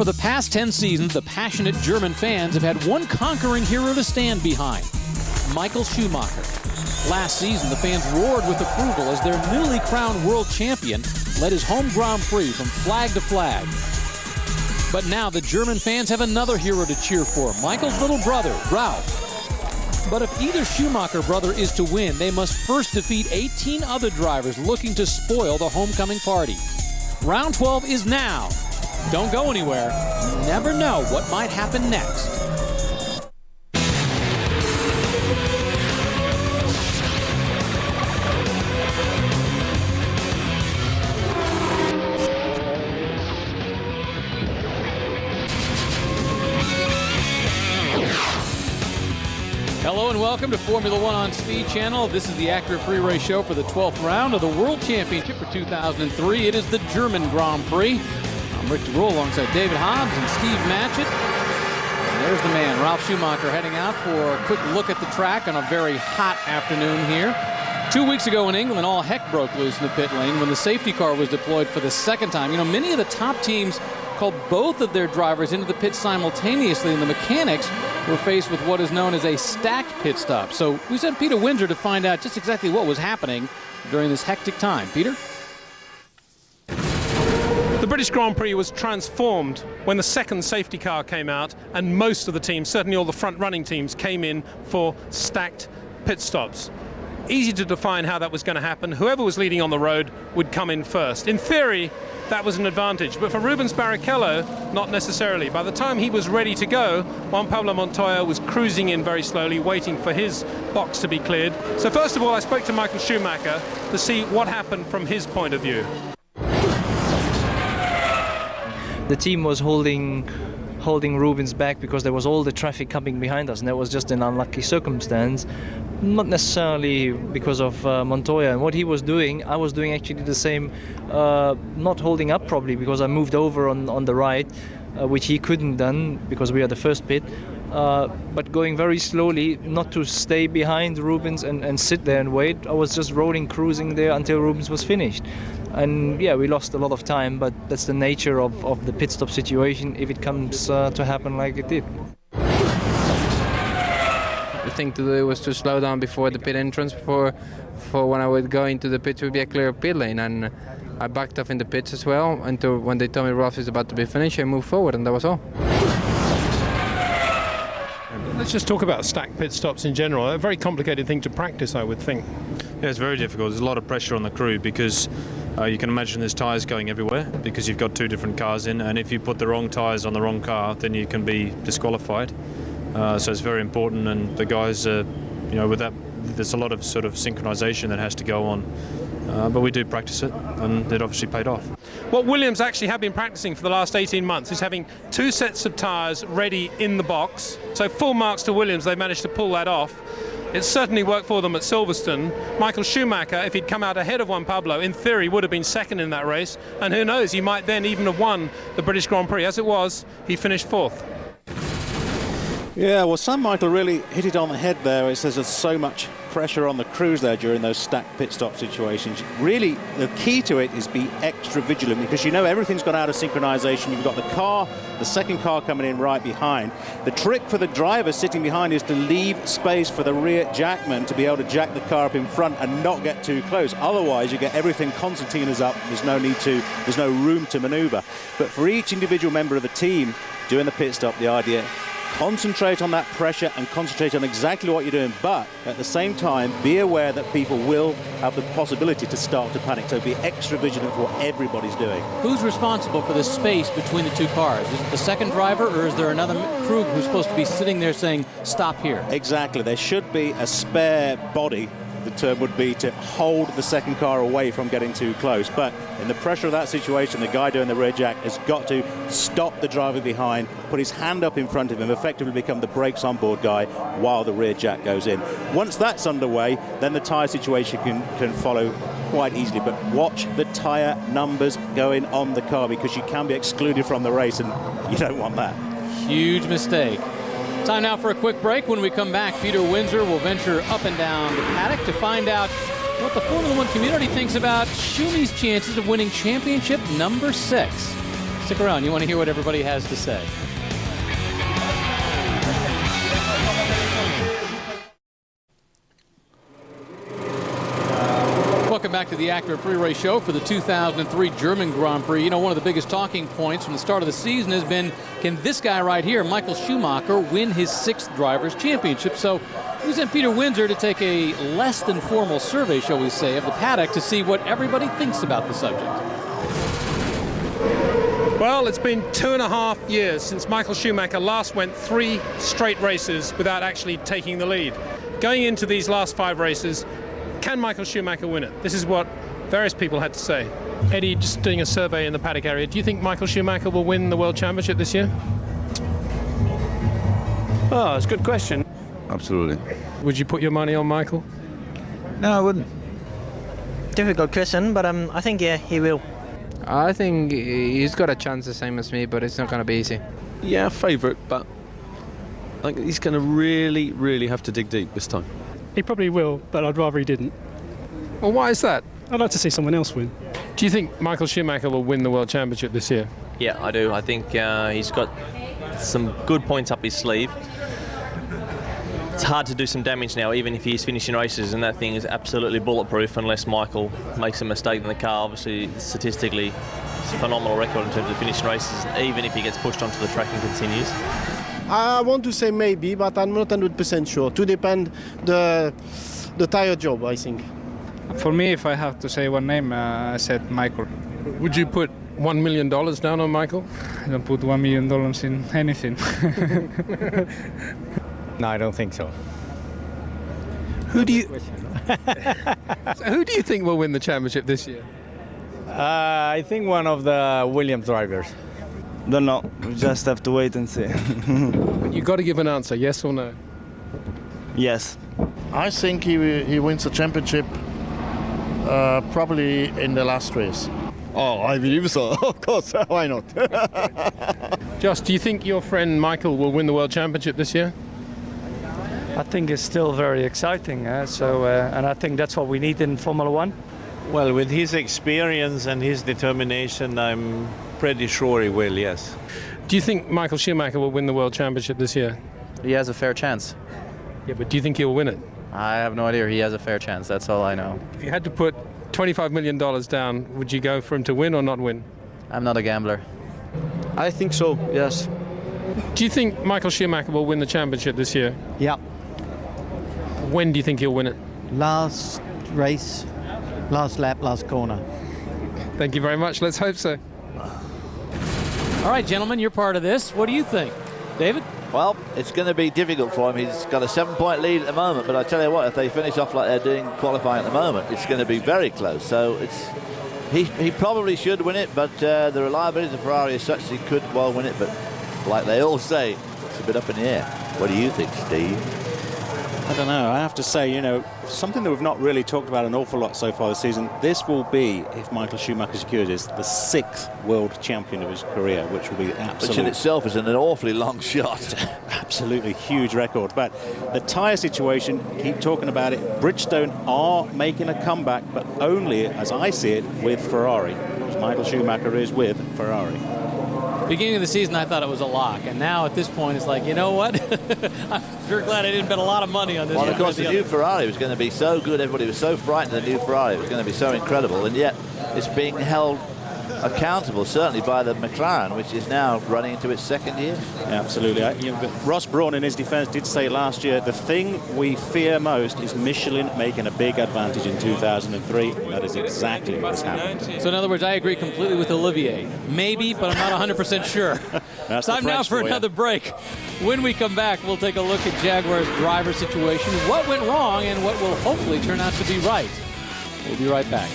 For the past 10 seasons, the passionate German fans have had one conquering hero to stand behind, Michael Schumacher. Last season, the fans roared with approval as their newly crowned world champion led his home Grand Prix from flag to flag. But now the German fans have another hero to cheer for, Michael's little brother, Ralf. But if either Schumacher brother is to win, they must first defeat 18 other drivers looking to spoil the homecoming party. Round 12 is now. Don't go anywhere. You never know what might happen next. Hello and welcome to Formula One on Speed Channel. This is the Accurate Pre-Race show for the 12th round of the World Championship for 2003. It is the German Grand Prix. I'm Rick DeRuel alongside David Hobbs and Steve Matchett. And there's the man, Ralf Schumacher, heading out for a quick look at the track on a very hot afternoon here. 2 weeks ago in England, all heck broke loose in the pit lane when the safety car was deployed for the second time. You know, many of the top teams called both of their drivers into the pit simultaneously, and the mechanics were faced with what is known as a stacked pit stop. So we sent Peter Windsor to find out just exactly what was happening during this hectic time. Peter? The British Grand Prix was transformed when the second safety car came out and most of the teams, certainly all the front-running teams, came in for stacked pit stops. Easy to define how that was going to happen. Whoever was leading on the road would come in first. In theory, that was an advantage, but for Rubens Barrichello, not necessarily. By the time he was ready to go, Juan Pablo Montoya was cruising in very slowly, waiting for his box to be cleared. So first of all, I spoke to Michael Schumacher to see what happened from his point of view. The team was holding Rubens back because there was all the traffic coming behind us, and that was just an unlucky circumstance. Not necessarily because of Montoya and what he was doing. I was doing actually the same, not holding up probably because I moved over on the right, which he couldn't done because we are the first pit. But going very slowly, not to stay behind Rubens and sit there and wait. I was just rolling, cruising there until Rubens was finished. And yeah, we lost a lot of time, but that's the nature of the pit stop situation if it comes to happen like it did. The thing to do was to slow down before the pit entrance, for when I would go into the pit to be a clear pit lane, and I backed off in the pits as well until when they told me Ralf is about to be finished, I moved forward, and that was all. Let's just talk about stacked pit stops in general. A very complicated thing to practice, I would think. Yeah, it's very difficult. There's a lot of pressure on the crew because you can imagine there's tyres going everywhere because you've got two different cars in, and if you put the wrong tyres on the wrong car, then you can be disqualified. So it's very important, and the guys, you know, with that, there's a lot of sort of synchronization that has to go on. But we do practice it, and it obviously paid off. What Williams actually have been practicing for the last 18 months is having two sets of tyres ready in the box. So full marks to Williams, they managed to pull that off. It certainly worked for them at Silverstone. Michael Schumacher, if he'd come out ahead of Juan Pablo, in theory would have been second in that race. And who knows, he might then even have won the British Grand Prix. As it was, he finished fourth. Yeah, well, Sam Michael really hit it on the head there. It says there's so much pressure on the crews there during those stacked pit stop situations. Really, the key to it is be extra vigilant because you know everything's gone out of synchronization. You've got the car, the second car coming in right behind. The trick for the driver sitting behind is to leave space for the rear jackman to be able to jack the car up in front and not get too close. Otherwise, you get everything concertinas up. There's no room to maneuver. But for each individual member of the team doing the pit stop, the idea, concentrate on that pressure and concentrate on exactly what you're doing, but at the same time be aware that people will have the possibility to start to panic, so be extra vigilant for what everybody's doing. Who's responsible for the space between the two cars? Is it the second driver, or is there another crew who's supposed to be sitting there saying stop here? Exactly, there should be a spare body. The term would be to hold the second car away from getting too close. But in the pressure of that situation, the guy doing the rear jack has got to stop the driver behind, put his hand up in front of him, effectively become the brakes on board guy while the rear jack goes in. Once that's underway, then the tyre situation can follow quite easily. But watch the tyre numbers going on the car because you can be excluded from the race, and you don't want that. Huge mistake. Time now for a quick break. When we come back, Peter Windsor will venture up and down the paddock to find out what the Formula One community thinks about Schumi's chances of winning championship number 6. Stick around. You want to hear what everybody has to say. Welcome back to the Acura Pre-Race Show for the 2003 German Grand Prix. You know, one of the biggest talking points from the start of the season has been, can this guy right here, Michael Schumacher, win his 6th Drivers' Championship? So we sent Peter Windsor to take a less than formal survey, shall we say, of the paddock to see what everybody thinks about the subject. Well, it's been 2.5 years since Michael Schumacher last went 3 straight races without actually taking the lead. Going into these last 5 races, can Michael Schumacher win it? This is what various people had to say. Eddie, just doing a survey in the paddock area, do you think Michael Schumacher will win the World Championship this year? Oh, it's a good question. Absolutely. Would you put your money on Michael? No, I wouldn't. Difficult question, but I think, yeah, he will. I think he's got a chance the same as me, but it's not going to be easy. Yeah, favourite, but I think he's going to really, really have to dig deep this time. He probably will, but I'd rather he didn't. Well, why is that? I'd like to see someone else win. Do you think Michael Schumacher will win the World Championship this year? Yeah, I do. I think he's got some good points up his sleeve. It's hard to do some damage now, even if he's finishing races, and that thing is absolutely bulletproof unless Michael makes a mistake in the car. Obviously, statistically, it's a phenomenal record in terms of finishing races, even if he gets pushed onto the track and continues. I want to say maybe, but I'm not 100% sure. To depend the tire job, I think. For me, if I have to say one name, I said Michael. Would you put $1 million down on Michael? I don't put $1 million in anything. No, I don't think so. Who do you? So who do you think will win the championship this year? I think one of the Williams drivers. Don't know. We just have to wait and see. You've got to give an answer, yes or no? Yes. I think he wins the championship probably in the last race. Oh, I believe so. Of course. Why not? Josh, do you think your friend Michael will win the World Championship this year? I think it's still very exciting. And I think that's what we need in Formula One. Well, with his experience and his determination, I'm pretty sure he will, yes. Do you think Michael Schumacher will win the World Championship this year? He has a fair chance. Yeah, but do you think he'll win it? I have no idea. He has a fair chance. That's all I know. If you had to put $25 million down, would you go for him to win or not win? I'm not a gambler. I think so, yes. Do you think Michael Schumacher will win the championship this year? Yeah. When do you think he'll win it? Last race, last lap, last corner. Thank you very much. Let's hope so. All right, gentlemen, you're part of this. What do you think? David? Well, it's going to be difficult for him. He's got a 7-point lead at the moment, but I tell you what, if they finish off like they're doing qualifying at the moment, it's going to be very close. So he probably should win it, but the reliability of the Ferrari is such that he could well win it. But like they all say, it's a bit up in the air. What do you think, Steve? I don't know. I have to say, you know, something that we've not really talked about an awful lot so far this season. This will be, if Michael Schumacher secures this, the 6th world champion of his career, which will be absolutely... Which in itself is an awfully long shot. Absolutely huge record. But the tyre situation, keep talking about it. Bridgestone are making a comeback, but only, as I see it, with Ferrari. As Michael Schumacher is with Ferrari. Beginning of the season, I thought it was a lock, and now at this point, it's like, you know what? I'm sure glad I didn't bet a lot of money on this. Well, of course, the new Ferrari was going to be so good. Everybody was so frightened of the new Ferrari. It was going to be so incredible, and yet it's being held accountable, certainly by the McLaren, which is now running into its 2nd year. Yeah, absolutely. Ross Brawn, in his defense, did say last year, the thing we fear most is Michelin making a big advantage in 2003. That is exactly what's happened. So in other words, I agree completely with Olivier. Maybe, but I'm not 100% sure. That's Time now for another break. When we come back, we'll take a look at Jaguar's driver situation, what went wrong, and what will hopefully turn out to be right. We'll be right back.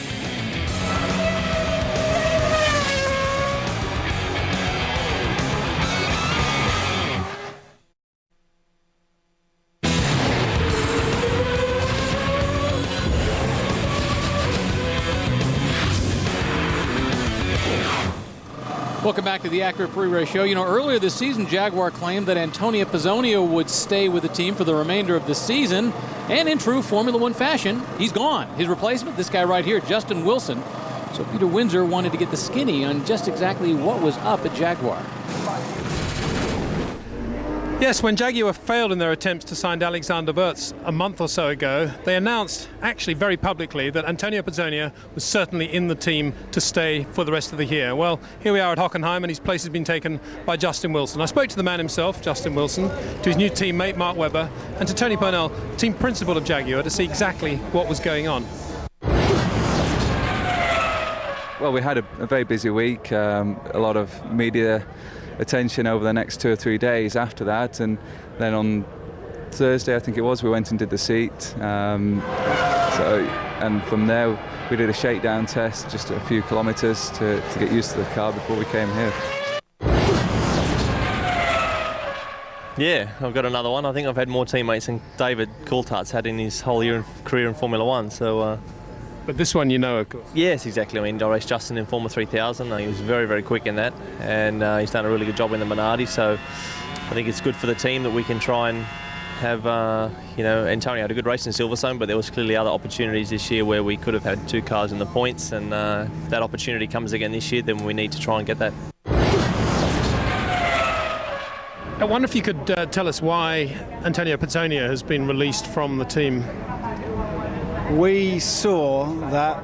Welcome back to the Acura Pre-Race Show. You know, earlier this season, Jaguar claimed that Antonio Pizzonio would stay with the team for the remainder of the season. And in true Formula One fashion, he's gone. His replacement, this guy right here, Justin Wilson, So Peter Windsor wanted to get the skinny on just exactly what was up at Jaguar. Yes, when Jaguar failed in their attempts to sign Alexander Wirtz a month or so ago, they announced, actually very publicly, that Antonio Pizzonia was certainly in the team to stay for the rest of the year. Well, here we are at Hockenheim, and his place has been taken by Justin Wilson. I spoke to the man himself, Justin Wilson, to his new teammate, Mark Webber, and to Tony Purnell, team principal of Jaguar, to see exactly what was going on. Well, we had a very busy week, a lot of media attention over the next 2 or 3 days after that, and then on Thursday, I think it was, we went and did the seat. And from there we did a shakedown test, just a few kilometres to get used to the car before we came here. Yeah, I've got another one. I think I've had more teammates than David Coulthard's had in his whole career in Formula One. So. But this one you know, of course. Yes, exactly. I mean, I raced Justin in Formula 3000. He was very, very quick in that, and he's done a really good job in the Minardi. So I think it's good for the team that we can try and have, Antonio had a good race in Silverstone, but there was clearly other opportunities this year where we could have had 2 cars in the points, and if that opportunity comes again this year, then we need to try and get that. I wonder if you could tell us why Antonio Pizzonia has been released from the team. We saw that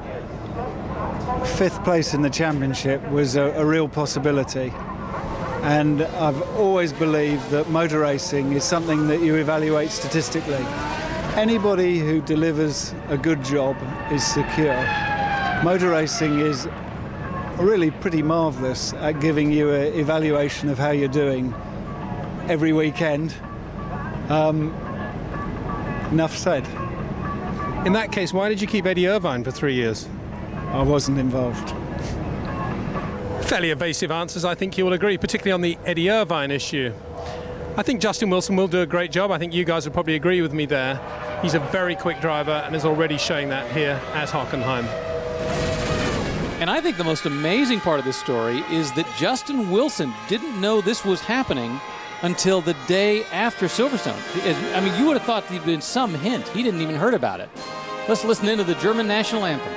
5th place in the championship was a real possibility, and I've always believed that motor racing is something that you evaluate statistically. Anybody who delivers a good job is secure. Motor racing is really pretty marvellous at giving you an evaluation of how you're doing every weekend. Enough said. In that case, why did you keep Eddie Irvine for 3 years? I wasn't involved. Fairly evasive answers, I think you will agree, particularly on the Eddie Irvine issue. I think Justin Wilson will do a great job. I think you guys would probably agree with me there. He's a very quick driver and is already showing that here at Hockenheim. And I think the most amazing part of this story is that Justin Wilson didn't know this was happening until the day after Silverstone. I mean, you would have thought there'd been some hint. He didn't even heard about it. Let's listen into the German national anthem.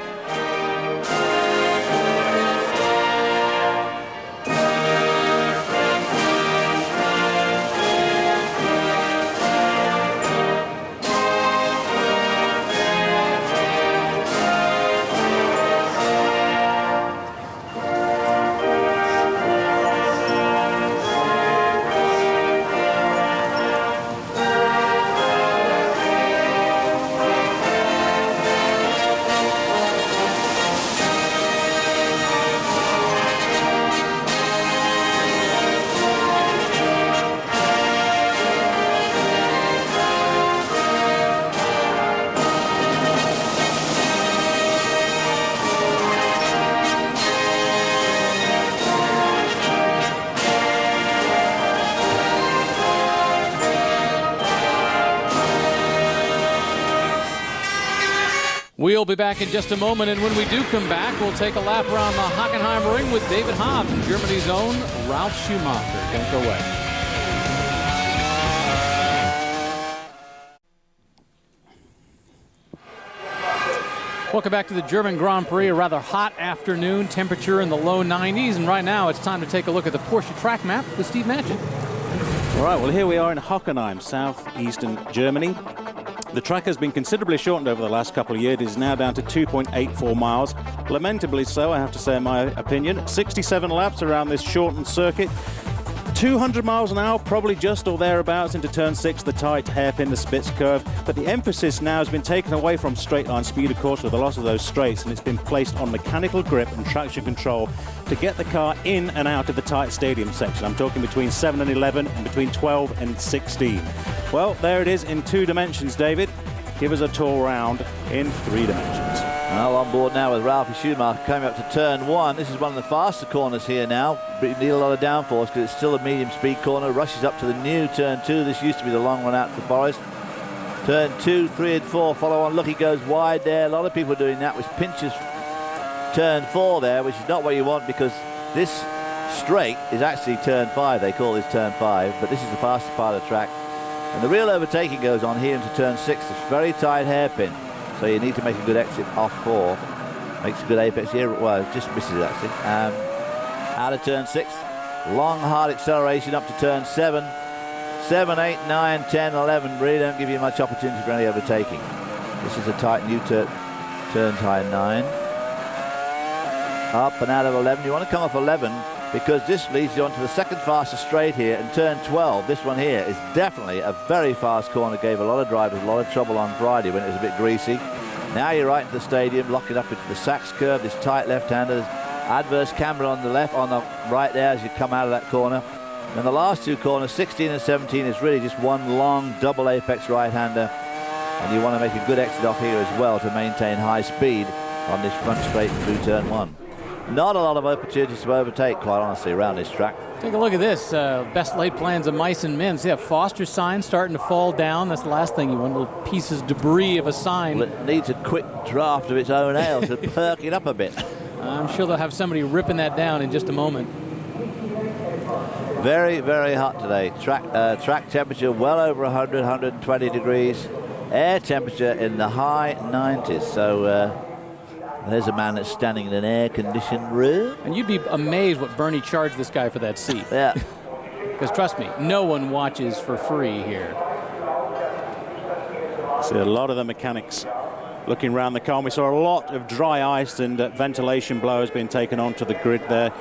We'll be back in just a moment, and when we do come back, we'll take a lap around the Hockenheim ring with David Hobbs and Germany's own Ralf Schumacher. Don't go away. Welcome back to the German Grand Prix, a rather hot afternoon, temperature in the low 90s, and right now it's time to take a look at the Porsche track map with Steve Matchett. All right, well, here we are in Hockenheim, southeastern Germany. The track has been considerably shortened over the last couple of years. It is now down to 2.84 miles. Lamentably so, I have to say, in my opinion. 67 laps around this shortened circuit. 200 miles an hour, probably just or thereabouts into turn 6, the tight hairpin, the Spitz curve. But the emphasis now has been taken away from straight line speed, of course, with the loss of those straights, and it's been placed on mechanical grip and traction control to get the car in and out of the tight stadium section. I'm talking between 7 and 11 and between 12 and 16. Well, there it is in 2 dimensions, David. Give us a tour round in 3 dimensions. Well, on board now with Ralf Schumacher coming up to turn 1. This is one of the faster corners here now. But you need a lot of downforce because it's still a medium speed corner. Rushes up to the new turn 2. This used to be the long one out to the forest. Turn 2, 3 and 4 follow on. Look, he goes wide there. A lot of people are doing that, which pinches turn 4 there, which is not what you want because this straight is actually turn 5. They call this turn 5, but this is the fastest part of the track. And the real overtaking goes on here into turn 6. It's very tight hairpin, so you need to make a good exit off 4. Makes a good apex here. Well, just misses it actually. Out of turn 6. Long, hard acceleration up to turn 7. 7, 8, 9, 10, 11 really don't give you much opportunity for any overtaking. This is a tight new turn tie 9. Up and out of 11. You want to come off 11 because this leads you onto the second fastest straight here, and turn 12, this one here, is definitely a very fast corner. Gave a lot of drivers a lot of trouble on Friday when it was a bit greasy. Now you're right into the stadium, locking up into the Sachs curve, this tight left-hander. Adverse camber on the right there as you come out of that corner. And the last two corners, 16 and 17, is really just one long double apex right-hander. And you want to make a good exit off here as well to maintain high speed on this front straight through turn 1. Not a lot of opportunities to overtake, quite honestly, around this track. Take a look at this. Best laid plans of mice and men. See that Foster sign starting to fall down. That's the last thing you want, little pieces, debris of a sign. Well, it needs a quick draft of its own ale to perk it up a bit. I'm sure they'll have somebody ripping that down in just a moment. Very, very hot today. Track temperature well over 100, 120 degrees. Air temperature in the high 90s. So there's a man that's standing in an air-conditioned room. And you'd be amazed what Bernie charged this guy for that seat. Yeah. Because trust me, no one watches for free here. See a lot of the mechanics looking around the car. We saw a lot of dry ice and ventilation blowers being taken onto the grid there.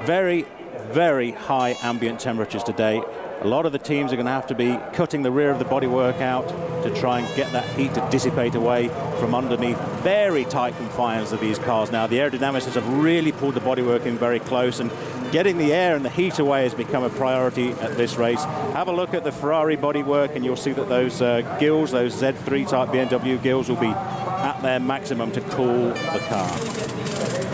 Very, very high ambient temperatures today. A lot of the teams are going to have to be cutting the rear of the bodywork out to try and get that heat to dissipate away from underneath very tight confines of these cars. Now, the aerodynamicists have really pulled the bodywork in very close, and getting the air and the heat away has become a priority at this race. Have a look at the Ferrari bodywork and you'll see that those gills, those Z3 type BMW gills, will be at their maximum to cool the car.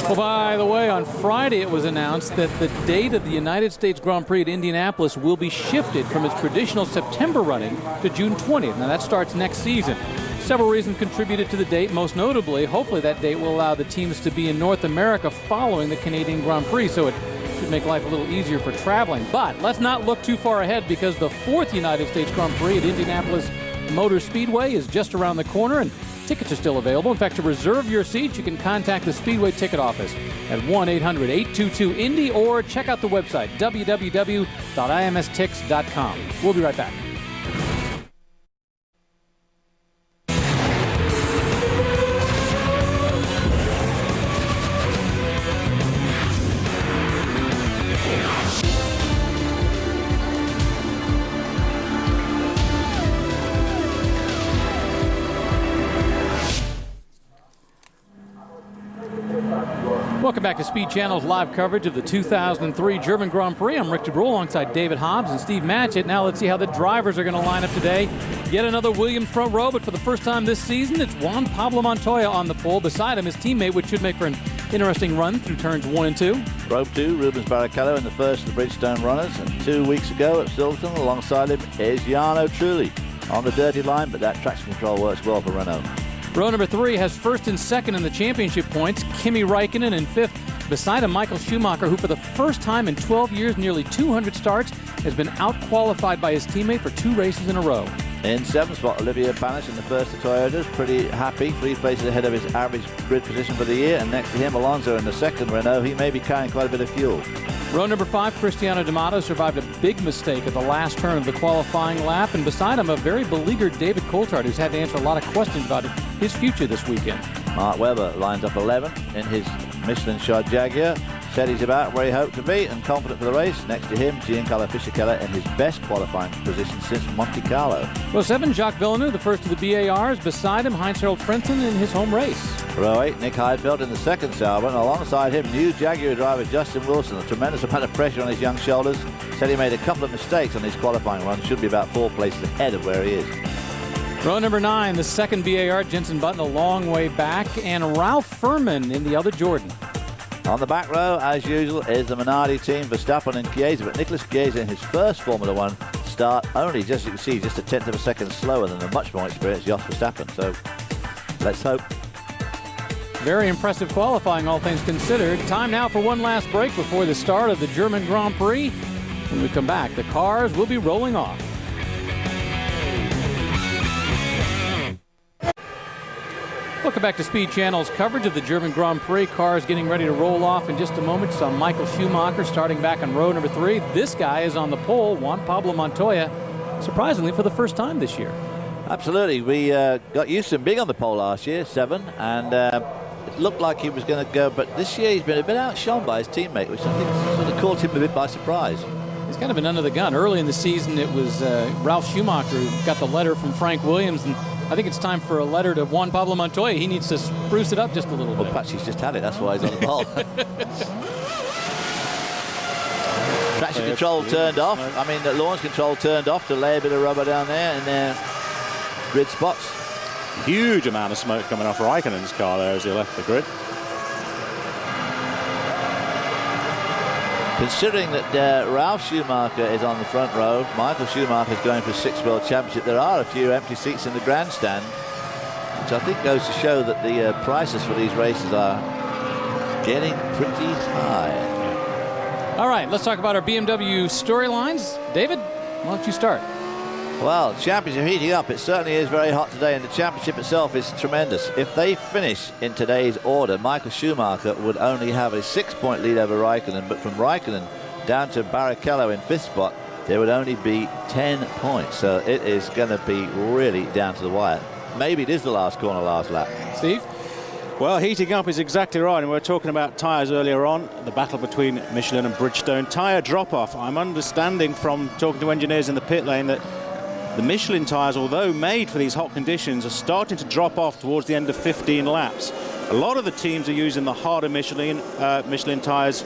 Well, by the way, on Friday it was announced that the date of the United States Grand Prix at Indianapolis will be shifted from its traditional September running to June 20th. Now that starts next season. Several reasons contributed to the date. Most notably, hopefully that date will allow the teams to be in North America following the Canadian Grand Prix, so it should make life a little easier for traveling. But let's not look too far ahead, because the 4th United States Grand Prix at Indianapolis Motor Speedway is just around the corner, and tickets are still available. In fact, to reserve your seat, you can contact the Speedway ticket office at 1-800-822-INDY or check out the website, www.imstix.com. We'll be right back. Welcome back to Speed Channel's live coverage of the 2003 German Grand Prix. I'm Rick DeBrule alongside David Hobbs and Steve Matchett. Now let's see how the drivers are going to line up today. Yet another Williams front row, but for the first time this season, it's Juan Pablo Montoya on the pole. Beside him, his teammate, which should make for an interesting run through turns 1 and 2. Row 2, Rubens Barrichello in the first of the Bridgestone runners. And 2 weeks ago at Silverstone, alongside him is Jarno Trulli on the dirty line, but that traction control works well for Renault. Row number 3 has first and second in the championship points. Kimi Räikkönen in 5th. Beside him, Michael Schumacher, who for the first time in 12 years, nearly 200 starts, has been out-qualified by his teammate for 2 races in a row. In 7th spot, Olivier Panis in the first of Toyotas, pretty happy, 3 places ahead of his average grid position for the year. And next to him, Alonso in the second Renault. He may be carrying quite a bit of fuel. Row number 5, Cristiano D'Amato survived a big mistake at the last turn of the qualifying lap. And beside him, a very beleaguered David Coulthard, who's had to answer a lot of questions about his future this weekend. Mark Webber lines up 11th in his Michelin-shod Jaguar. Said he's about where he hoped to be and confident for the race. Next to him, Giancarlo Fisichella in his best qualifying position since Monte Carlo. Row 7, Jacques Villeneuve, the first of the BARs. Beside him, Heinz-Harald Frentzen in his home race. Row 8, Nick Heidfeld in the second Sauber, and alongside him, new Jaguar driver Justin Wilson. A tremendous amount of pressure on his young shoulders. Said he made a couple of mistakes on his qualifying run. Should be about 4 places ahead of where he is. Row number 9, the second BAR, Jenson Button a long way back, and Ralph Furman in the other Jordan. On the back row, as usual, is the Minardi team, Verstappen and Chiesa. But Nicolas Chiesa in his first Formula One start only, just you can see, just a 1/10 of a second slower than the much more experienced Jos Verstappen. So let's hope. Very impressive qualifying, all things considered. Time now for one last break before the start of the German Grand Prix. When we come back, the cars will be rolling off. Welcome back to Speed Channel's coverage of the German Grand Prix. Cars getting ready to roll off in just a moment. Saw Michael Schumacher starting back on row number 3. This guy is on the pole, Juan Pablo Montoya, surprisingly for the first time this year. Absolutely. We got used to him being on the pole last year, 7, and it looked like he was going to go, but this year he's been a bit outshone by his teammate, which I think sort of caught him a bit by surprise. He's kind of been under the gun. Early in the season, it was Ralf Schumacher who got the letter from Frank Williams, and I think it's time for a letter to Juan Pablo Montoya. He needs to spruce it up just a little bit. Well, perhaps he's just had it. That's why he's on the pole. Traction control turned off. I mean, the launch control turned off to lay a bit of rubber down there in their grid spots. Huge amount of smoke coming off Raikkonen's car there as he left the grid. Considering that Ralf Schumacher is on the front row, Michael Schumacher is going for a 6th World Championship, there are a few empty seats in the grandstand, which I think goes to show that the prices for these races are getting pretty high. All right, let's talk about our BMW storylines. David, why don't you start? Well, championship heating up. It certainly is very hot today, and the championship itself is tremendous. If they finish in today's order, Michael Schumacher would only have a 6-point lead over Raikkonen, but from Raikkonen down to Barrichello in 5th spot, there would only be 10 points. So it is going to be really down to the wire. Maybe it is the last corner, last lap. Steve? Well, heating up is exactly right, and we were talking about tyres earlier on, the battle between Michelin and Bridgestone. Tyre drop-off. I'm understanding from talking to engineers in the pit lane that the Michelin tyres, although made for these hot conditions, are starting to drop off towards the end of 15 laps. A lot of the teams are using the harder Michelin tyres.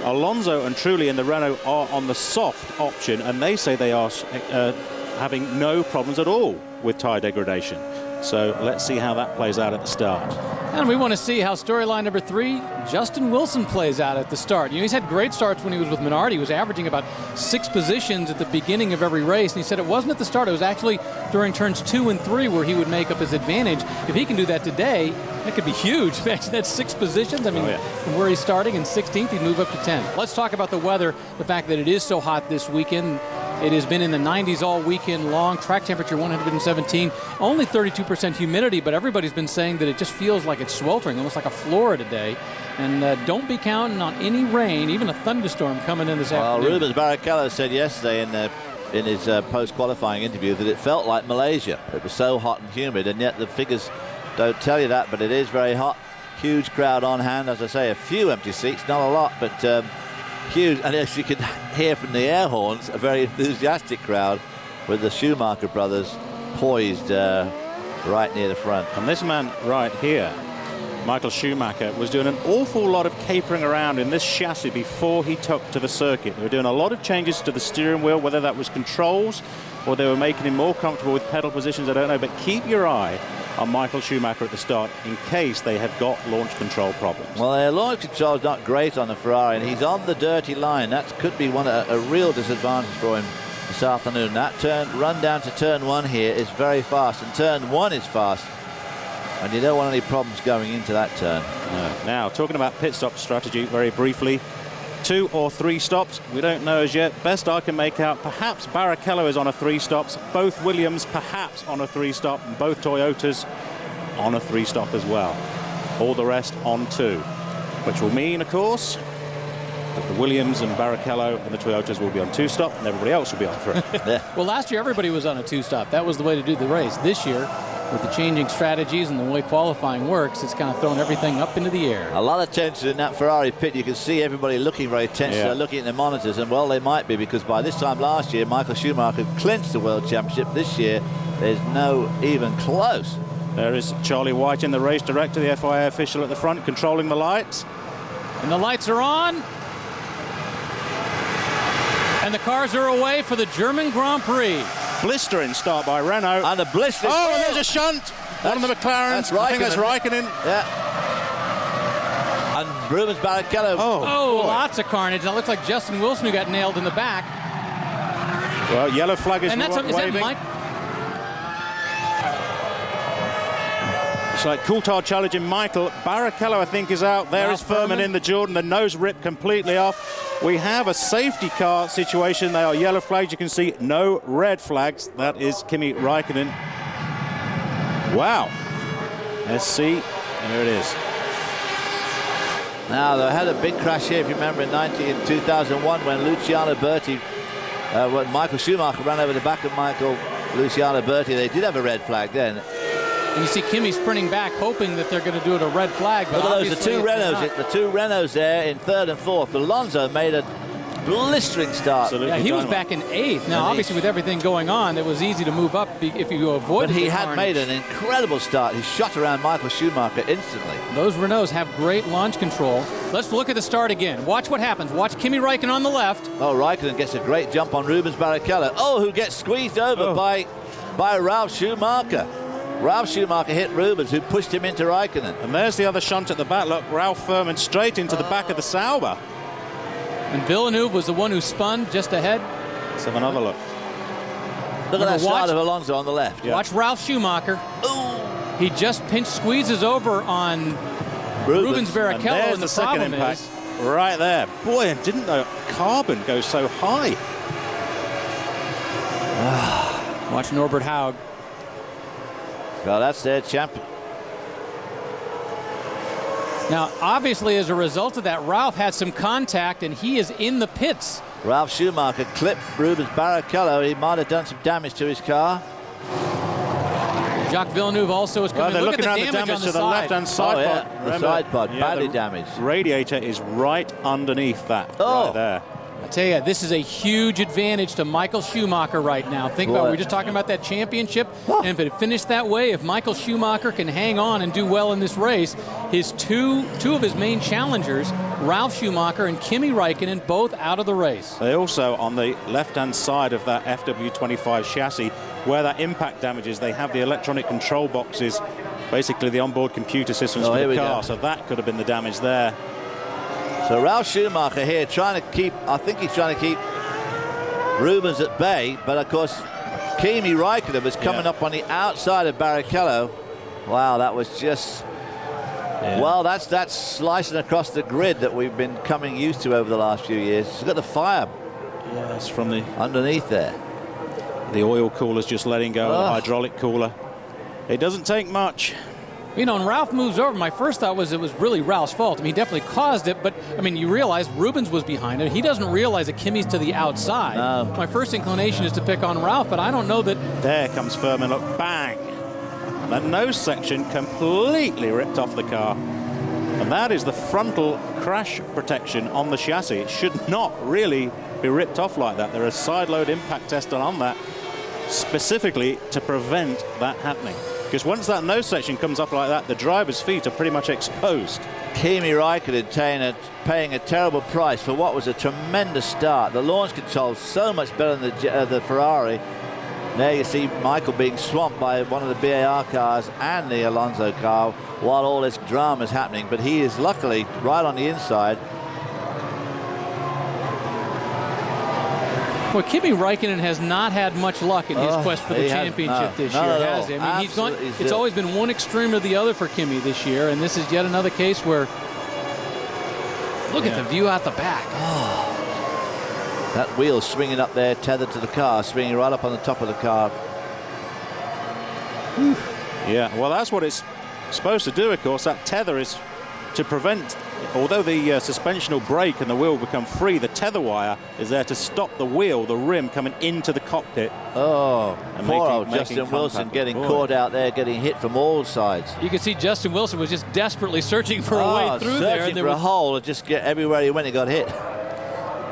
Alonso and Trulli in the Renault are on the soft option, and they say they are having no problems at all with tyre degradation. So let's see how that plays out at the start. And we want to see how storyline number 3, Justin Wilson, plays out at the start. You know, he's had great starts when he was with Minardi. He was averaging about 6 positions at the beginning of every race. And he said it wasn't at the start. It was actually during turns 2 and 3 where he would make up his advantage. If he can do that today, that could be huge. Imagine that's 6 positions. I mean, from where he's starting in 16th, he'd move up to 10. Let's talk about the weather, the fact that it is so hot this weekend. It has been in the 90s all weekend long. Track temperature 117, only 32% humidity, but everybody's been saying that it just feels like it's sweltering, almost like a Florida day. And don't be counting on any rain, even a thunderstorm coming in this afternoon. Well, Rubens Barrichello said yesterday in his post-qualifying interview that it felt like Malaysia. It was so hot and humid, and yet the figures don't tell you that, but it is very hot. Huge crowd on hand, as I say, a few empty seats, not a lot, but huge, and as you can hear from the air horns, a very enthusiastic crowd with the Schumacher brothers poised right near the front. And this man right here, Michael Schumacher, was doing an awful lot of capering around in this chassis before he took to the circuit. They were doing a lot of changes to the steering wheel, whether that was controls or they were making him more comfortable with pedal positions, I don't know, but keep your eye on Michael Schumacher at the start in case they have got launch control problems. Well, their launch control is not great on the Ferrari, and he's on the dirty line. That could be a real disadvantage for him this afternoon. That run down to turn 1 here is very fast, and turn 1 is fast, and you don't want any problems going into that turn. No. Now, talking about pit stop strategy very briefly, 2 or 3 stops, we don't know as yet. Best I can make out, perhaps Barrichello is on a 3 stops, both Williams perhaps on a 3 stop, and both Toyotas on a 3 stop as well. All the rest on 2, which will mean, of course, that the Williams and Barrichello and the Toyotas will be on 2 stop, and everybody else will be on 3. Well, last year everybody was on a 2 stop. That was the way to do the race. This year, with the changing strategies and the way qualifying works, it's kind of thrown everything up into the air. A lot of tension in that Ferrari pit. You can see everybody looking very tense. They're looking at their monitors, and well, they might be, because by this time last year, Michael Schumacher clinched the World Championship. This year, there's no even close. There is Charlie White in the race director, the FIA official at the front, controlling the lights. And the lights are on. And the cars are away for the German Grand Prix. Blistering start by Renault. And a blistering. Oh, and there's a shunt. One of the McLarens. I think that's Raikkonen. Yeah. And Rubens Barrichello. Oh, lots of carnage. It looks like Justin Wilson who got nailed in the back. Well, yellow flag is waving. Is that Mike? It's like Coulthard challenging Michael. Barrichello, I think, is out. There is Furman in the Jordan. The nose ripped completely off. We have a safety car situation. They are yellow flags. You can see no red flags. That is Kimi Raikkonen. Wow. Let's see. Here it is. Now, they had a big crash here, if you remember, in 2001 when Luciano Berti, when Michael Schumacher ran over the back of Luciano Berti. They did have a red flag then. And you see Kimi sprinting back, hoping that they're going to do it a red flag. But look at those, the two Renaults there in third and fourth. Alonso made a blistering start. Yeah, he was back in 8th. Now, obviously, with everything going on, it was easy to move up if you avoided. But he had made an incredible start. He shot around Michael Schumacher instantly. Those Renaults have great launch control. Let's look at the start again. Watch what happens. Watch Kimi Räikkönen on the left. Oh, Räikkönen gets a great jump on Rubens Barrichello. Oh, who gets squeezed over by Ralf Schumacher. Ralf Schumacher hit Rubens, who pushed him into Räikkönen. And there's the other shunt at the back. Look, Ralf Furman straight into the back of the Sauber. And Villeneuve was the one who spun just ahead. Let's have another look. Look at that start of Alonso on the left. Yeah. Watch Ralf Schumacher. Ooh. He just squeezes over on Rubens Barrichello, and the second impact right there. Boy, and didn't the carbon go so high? Watch Norbert Haug. Well, that's their champion. Now, obviously, as a result of that, Ralf had some contact, and he is in the pits. Ralf Schumacher clipped Rubens Barrichello. He might have done some damage to his car. Jacques Villeneuve also is coming. Well, look at the damage on to the left-hand side pod. Remember, the side pod, badly damaged. Radiator is right underneath that, right there. I tell you, this is a huge advantage to Michael Schumacher right now. Think about it. We're just talking about that championship, and if it finished that way, if Michael Schumacher can hang on and do well in this race, his two of his main challengers, Ralf Schumacher and Kimi Räikkönen, both out of the race. They also, on the left-hand side of that FW25 chassis, where that impact damage is, they have the electronic control boxes, basically the onboard computer systems for the car, so that could have been the damage there. So Ralf Schumacher here trying to keep, I think he's trying to keep Rubens at bay, but of course Kimi Räikkönen was coming up on the outside of Barrichello. Wow, that was just, well, that's slicing across the grid that we've been coming used to over the last few years. It's got the fire. Yes, from the underneath there. The oil cooler's just letting go, the hydraulic cooler. It doesn't take much. You know, and Ralf moves over. My first thought was it was really Ralph's fault. I mean, he definitely caused it, but, I mean, you realize Rubens was behind him. He doesn't realize that Kimi's to the outside. No. My first inclination is to pick on Ralf, but I don't know that... There comes Furman, look, bang! That nose section completely ripped off the car. And that is the frontal crash protection on the chassis. It should not really be ripped off like that. There are side load impact tests on that specifically to prevent that happening. Because once that nose section comes off like that, the driver's feet are pretty much exposed. Kimi Räikkönen paying a terrible price for what was a tremendous start. The launch control so much better than the Ferrari. There you see Michael being swamped by one of the BAR cars and the Alonso car while all this drama is happening. But he is luckily right on the inside. Well, Kimi Räikkönen has not had much luck in his quest for the championship this year, has he? I mean, it's always been one extreme or the other for Kimi this year, and this is yet another case where, look at the view out the back. That wheel swinging up there, tethered to the car, swinging right up on the top of the car. Yeah, well, that's what it's supposed to do, of course. That tether is to prevent, although the suspension will break and the wheel will become free, the tether wire is there to stop the wheel, the rim, coming into the cockpit. Oh, and poor old Justin Wilson getting caught out there, getting hit from all sides. You can see Justin Wilson was just desperately searching for a way through there. Searching for a hole, and just get everywhere he went, he got hit.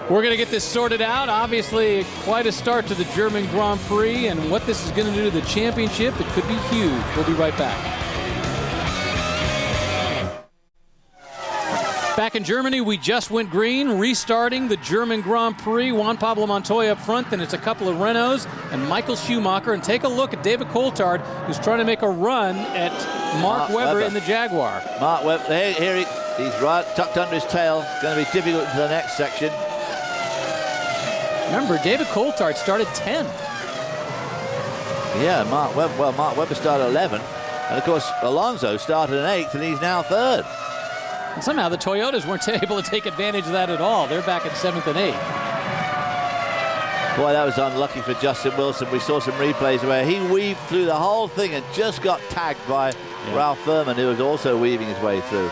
We're going to get this sorted out. Obviously, quite a start to the German Grand Prix, and what this is going to do to the championship, it could be huge. We'll be right back. Back in Germany, we just went green, restarting the German Grand Prix. Juan Pablo Montoya up front, then it's a couple of Renaults and Michael Schumacher. And take a look at David Coulthard, who's trying to make a run at Mark Webber in the Jaguar. Mark Webber, here he's right, tucked under his tail. Going to be difficult into the next section. Remember, David Coulthard started 10th. Yeah, Mark Webber started 11th. And of course, Alonso started in 8th, and he's now 3rd. And somehow the Toyotas weren't able to take advantage of that at all. They're back at 7th and 8th. Boy, that was unlucky for Justin Wilson. We saw some replays where he weaved through the whole thing and just got tagged by Ralph Furman, who was also weaving his way through.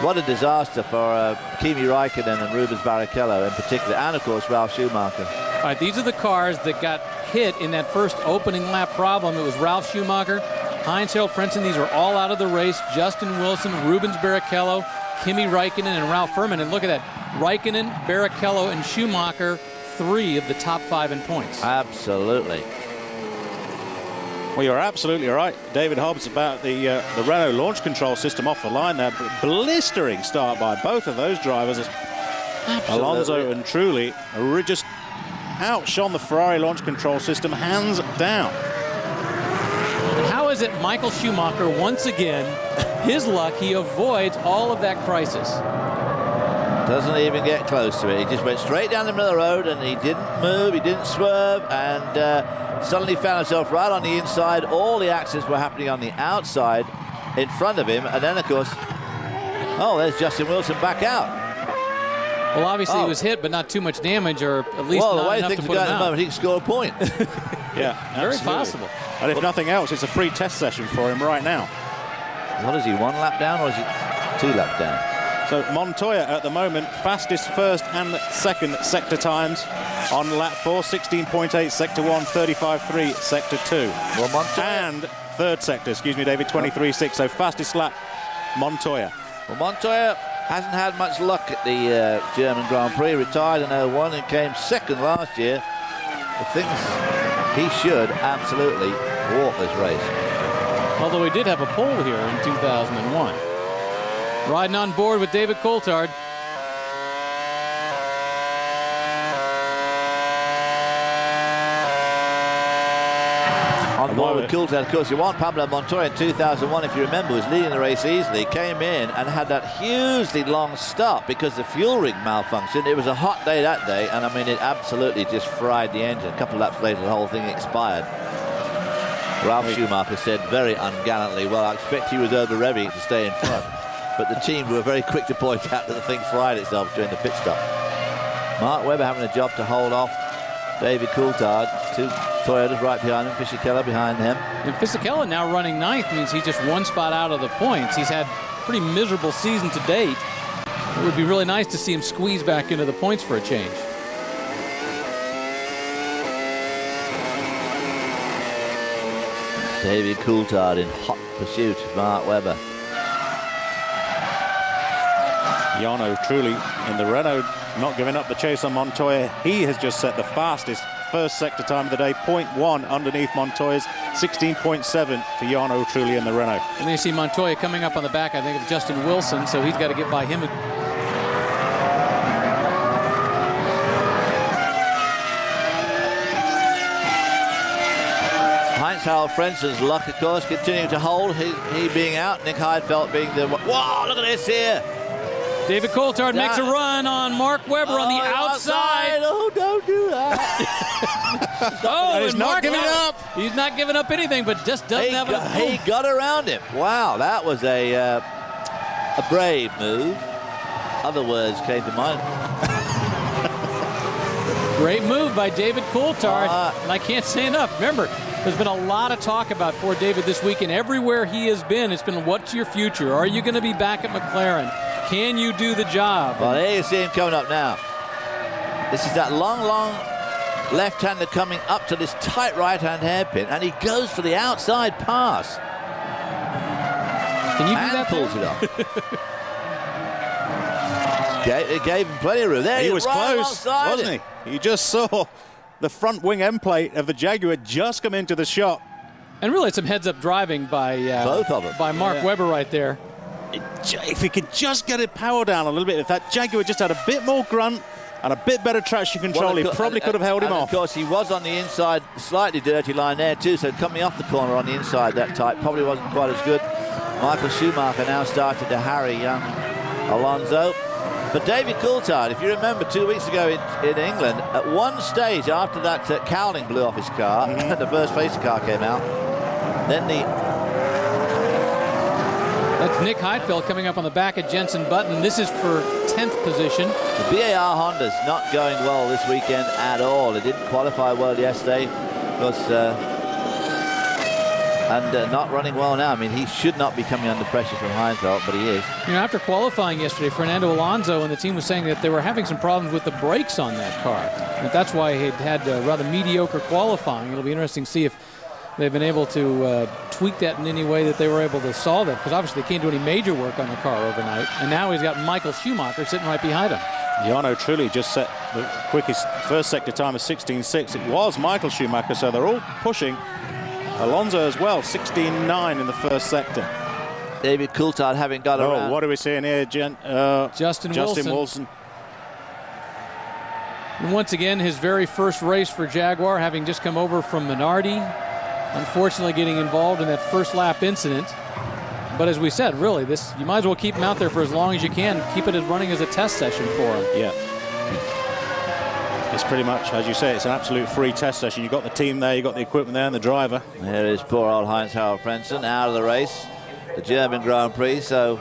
What a disaster for Kimi Räikkönen and Rubens Barrichello in particular, and of course Ralf Schumacher. All right, these are the cars that got hit in that first opening lap problem. It was Ralf Schumacher, Heinz-Harald Frentzen. These are all out of the race. Justin Wilson, Rubens Barrichello, Kimi Räikkönen, and Ralf Furman. And look at that, Räikkönen, Barrichello, and Schumacher, 3 of the top 5 in points. Absolutely. Well, you're absolutely right, David Hobbs, about the Renault launch control system off the line there. Blistering start by both of those drivers. Alonso and Trulli just outshone the Ferrari launch control system hands down. And how is it Michael Schumacher, once again, his luck, he avoids all of that crisis? Doesn't even get close to it. He just went straight down the middle of the road and he didn't move, he didn't swerve, and suddenly found himself right on the inside. All the accidents were happening on the outside in front of him, and then of course, oh, there's Justin Wilson back out. Well, obviously he was hit, but not too much damage, or at least well, not the way enough things to are put going him at the out. moment, he can score a point. Yeah, very absolutely. possible. And if nothing else, it's a free test session for him right now. What is he, 1 lap down or is he 2 laps down? So Montoya at the moment, fastest first and second sector times on lap 4, 16.8 sector 1, 35.3 sector 2. Well, Montoya. And third sector, excuse me, David, 23.6. So fastest lap, Montoya. Well, Montoya hasn't had much luck at the German Grand Prix. Retired in 01 and came second last year. The things he should absolutely walk this race. Although he did have a pole here in 2001. Riding on board with David Coulthard. On board with Coulthard, of course, Juan Pablo Montoya in 2001, if you remember, was leading the race easily, came in and had that hugely long stop because the fuel ring malfunctioned. It was a hot day that day, and I mean, it absolutely just fried the engine. A couple of laps later, the whole thing expired. Ralf Schumacher said very ungallantly, well, I expect he was over-revving to stay in front. But the team were very quick to point out that the thing fried itself during the pit stop. Mark Webber having a job to hold off David Coulthard. 2 Toyotas right behind him, Fisichella behind him. And Fisichella now running 9th means he's just 1 spot out of the points. He's had a pretty miserable season to date. It would be really nice to see him squeeze back into the points for a change. David Coulthard in hot pursuit of Mark Webber. Jarno Trulli in the Renault, not giving up the chase on Montoya. He has just set the fastest first sector time of the day, 0.1 underneath Montoya's, 16.7 for Jarno Trulli in the Renault. And then you see Montoya coming up on the back, I think, of Justin Wilson, so he's got to get by him. Heinz-Harald Frentzen's luck, of course, continuing to hold, he being out, Nick Heidfeld being the... Whoa, look at this here! David Coulthard makes a run on Mark Webber on the outside. Oh, don't do that. He's not giving up. He's not giving up anything, but just doesn't have enough. He got around him. Wow, that was a brave move. Other words came to mind. Great move by David Coulthard. And I can't say enough. Remember, there's been a lot of talk about poor David this week, and everywhere he has been, it's been, what's your future? Are you going to be back at McLaren? Can you do the job? Well, there you see him coming up now. This is that long left-hander coming up to this tight right-hand hairpin, and he goes for the outside pass. Can you do and that? Pulls it off. It gave him plenty of room. There he was right close, wasn't he? You just saw the front wing end plate of the Jaguar just come into the shot. And really some heads-up driving by both of them. By Mark Webber right there. If he could just get it power down a little bit, if that Jaguar just had a bit more grunt and a bit better traction control, he probably could have held him off. Of course, he was on the inside, slightly dirty line there too, so coming off the corner on the inside that tight probably wasn't quite as good. Michael Schumacher now started to harry young Alonso. But David Coulthard, if you remember 2 weeks ago in England, at one stage after that cowling blew off his car, the first safety car came out, then That's Nick Heidfeld coming up on the back of Jenson Button. This is for 10th position. The BAR Honda's not going well this weekend at all. It didn't qualify well yesterday because and not running well now. I mean, he should not be coming under pressure from Heidfeld, but he is. You know, after qualifying yesterday, Fernando Alonso and the team was saying that they were having some problems with the brakes on that car. And that's why he had rather mediocre qualifying. It'll be interesting to see if they've been able to tweak that in any way that they were able to solve it, because obviously they can't do any major work on the car overnight. And now he's got Michael Schumacher sitting right behind him. Jarno Trulli just set the quickest first sector time of 16.6. It was Michael Schumacher, so they're all pushing. Alonso as well, 16.9 in the first sector. David Coulthard having got around. What are we seeing here, Justin Wilson. And once again, his very first race for Jaguar, having just come over from Minardi. Unfortunately getting involved in that first lap incident. But as we said, really, you might as well keep him out there for as long as you can. Keep it as running as a test session for him. Yeah. It's pretty much, as you say, it's an absolute free test session. You've got the team there, you've got the equipment there, and the driver. There is poor old Heinz-Harald Frentzen out of the race. The German Grand Prix, so...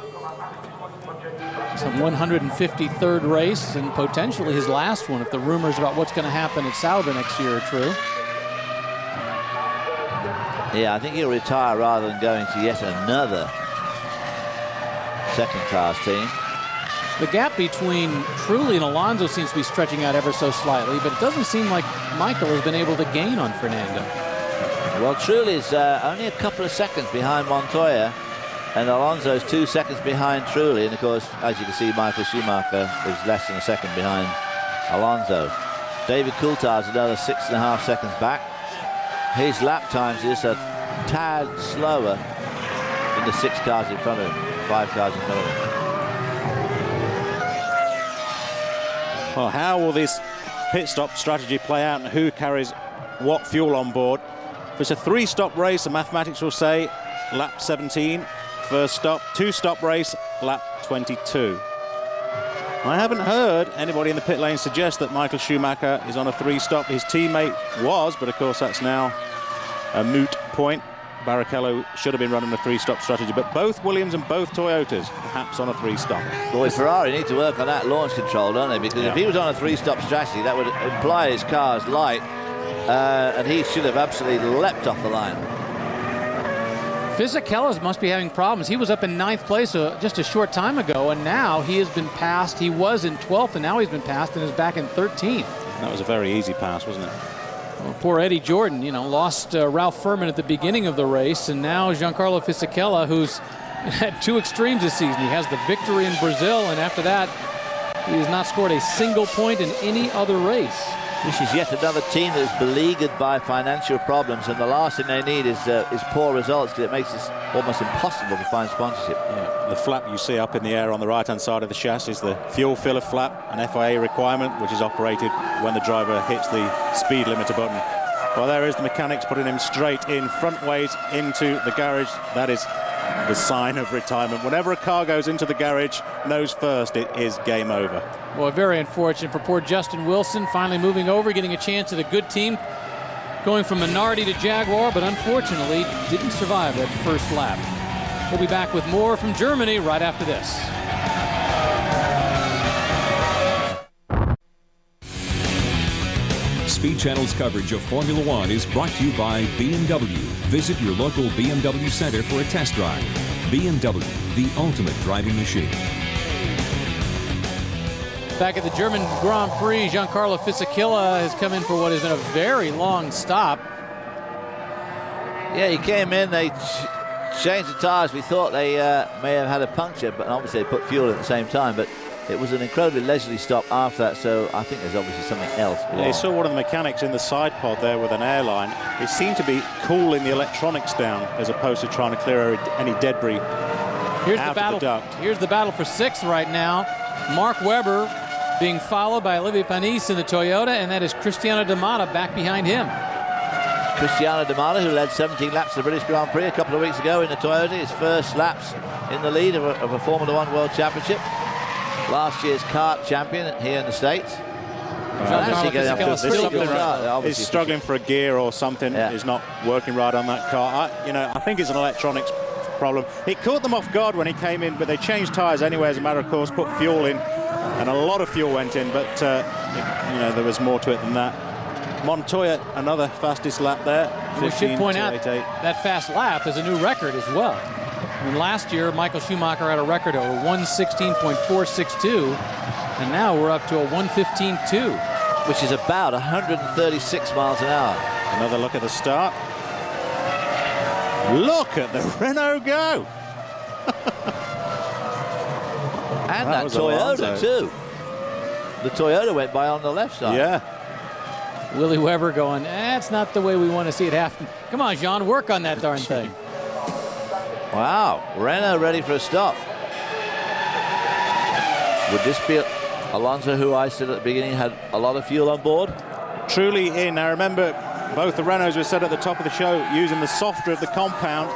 Some 153rd race, and potentially his last one if the rumors about what's going to happen at Sauber next year are true. Yeah, I think he'll retire rather than going to yet another second-class team. The gap between Trulli and Alonso seems to be stretching out ever so slightly, but it doesn't seem like Michael has been able to gain on Fernando. Well, Trulli's only a couple of seconds behind Montoya, and Alonso's 2 seconds behind Trulli. And of course, as you can see, Michael Schumacher is less than a second behind Alonso. David Coulthard's another 6.5 seconds back. His lap times is a tad slower than the 6 cars in front of him, 5 cars in front of him. Well, how will this pit stop strategy play out and who carries what fuel on board? If it's a 3-stop race, the mathematics will say lap 17, first stop, 2-stop race, lap 22. I haven't heard anybody in the pit lane suggest that Michael Schumacher is on a 3-stop. His teammate was, but of course that's now a moot point. Barrichello should have been running a 3-stop strategy, but both Williams and both Toyotas perhaps on a 3-stop. Boy, Ferrari need to work on that launch control, don't they? Because if he was on a 3-stop strategy, that would imply his car's light, and he should have absolutely leapt off the line. Fisichella must be having problems. He was up in 9th place just a short time ago, and now he has been passed. He was in 12th, and now he's been passed and is back in 13th. That was a very easy pass, wasn't it? Well, poor Eddie Jordan, you know, lost Ralph Furman at the beginning of the race, and now Giancarlo Fisichella, who's had 2 extremes this season. He has the victory in Brazil, and after that, he has not scored a single point in any other race. This is yet another team that is beleaguered by financial problems, and the last thing they need is poor results, because it makes it almost impossible to find sponsorship. Yeah, the flap you see up in the air on the right-hand side of the chassis is the fuel filler flap, an FIA requirement, which is operated when the driver hits the speed limiter button. Well, there is the mechanics putting him straight in, front ways into the garage. That is the sign of retirement. Whenever a car goes into the garage, nose first, it is game over. Well, very unfortunate for poor Justin Wilson, finally moving over, getting a chance at a good team, going from Minardi to Jaguar, but unfortunately didn't survive that first lap. We'll be back with more from Germany right after this. Speed Channel's coverage of Formula One is brought to you by BMW. Visit your local BMW center for a test drive. BMW, the ultimate driving machine. Back at the German Grand Prix, Giancarlo Fisichella has come in for what has been a very long stop. Yeah, he came in, they changed the tyres. We thought they may have had a puncture, but obviously they put fuel at the same time. But it was an incredibly leisurely stop after that, so I think there's obviously something else. Yeah, you saw one of the mechanics in the side pod there with an airline. It seemed to be cooling the electronics down as opposed to trying to clear any debris out of the duct. Here's the battle for 6th right now. Mark Webber being followed by Olivier Panis in the Toyota, and that is Cristiano D'Amata back behind him. Cristiano D'Amata, who led 17 laps of the British Grand Prix a couple of weeks ago in the Toyota, his first laps in the lead of a Formula One World Championship. Last year's kart champion here in the States. He's struggling for a gear or something. Is not working right on that car. I think it's an electronics problem. It caught them off guard when he came in, but they changed tyres anyway as a matter of course, put fuel in, and a lot of fuel went in, but you know, there was more to it than that. Montoya, another fastest lap there. We should point out that fast lap is a new record as well. I mean, last year, Michael Schumacher had a record of 1:16.462, and now we're up to a 1:15.2. Which is about 136 miles an hour. Another look at the start. Look at the Renault go! And that Toyota too. The Toyota went by on the left side. Yeah. Willie Weber going, that's not the way we want to see it happen. Come on, Jean, work on that darn thing. Wow, Renault ready for a stop. Would this be Alonso, who I said at the beginning had a lot of fuel on board? Truly in. Now remember, both the Renaults were set at the top of the show using the softer of the compound.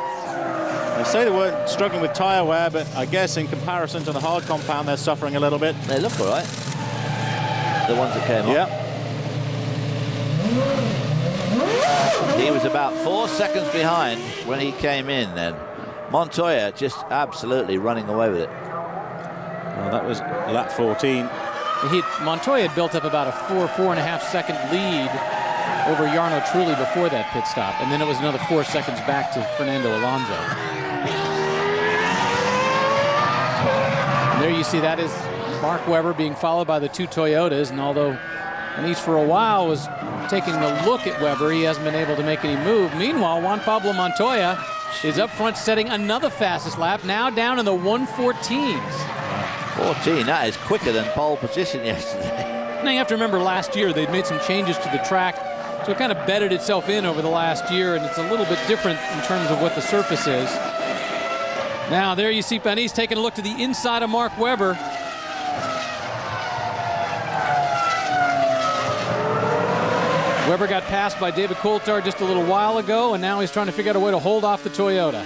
They say they weren't struggling with tyre wear, but I guess in comparison to the hard compound, they're suffering a little bit. They look all right. The ones that came yeah. up. He was about 4 seconds behind when he came in then. Montoya just absolutely running away with it. Well, that was lap 14. Montoya had built up about a 4.5 second lead over Jarno Trulli before that pit stop, and then it was another 4 seconds back to Fernando Alonso. And there you see that is Mark Webber being followed by the two Toyotas, and although Anish for a while was taking a look at Webber, he hasn't been able to make any move. Meanwhile, Juan Pablo Montoya is up front setting another fastest lap, now down in the 1:14s. 14, that is quicker than pole position yesterday. Now you have to remember last year they'd made some changes to the track, so it kind of bedded itself in over the last year, and it's a little bit different in terms of what the surface is. Now there you see Panis taking a look to the inside of Mark Webber. Webber got passed by David Coulthard just a little while ago, and now he's trying to figure out a way to hold off the Toyota.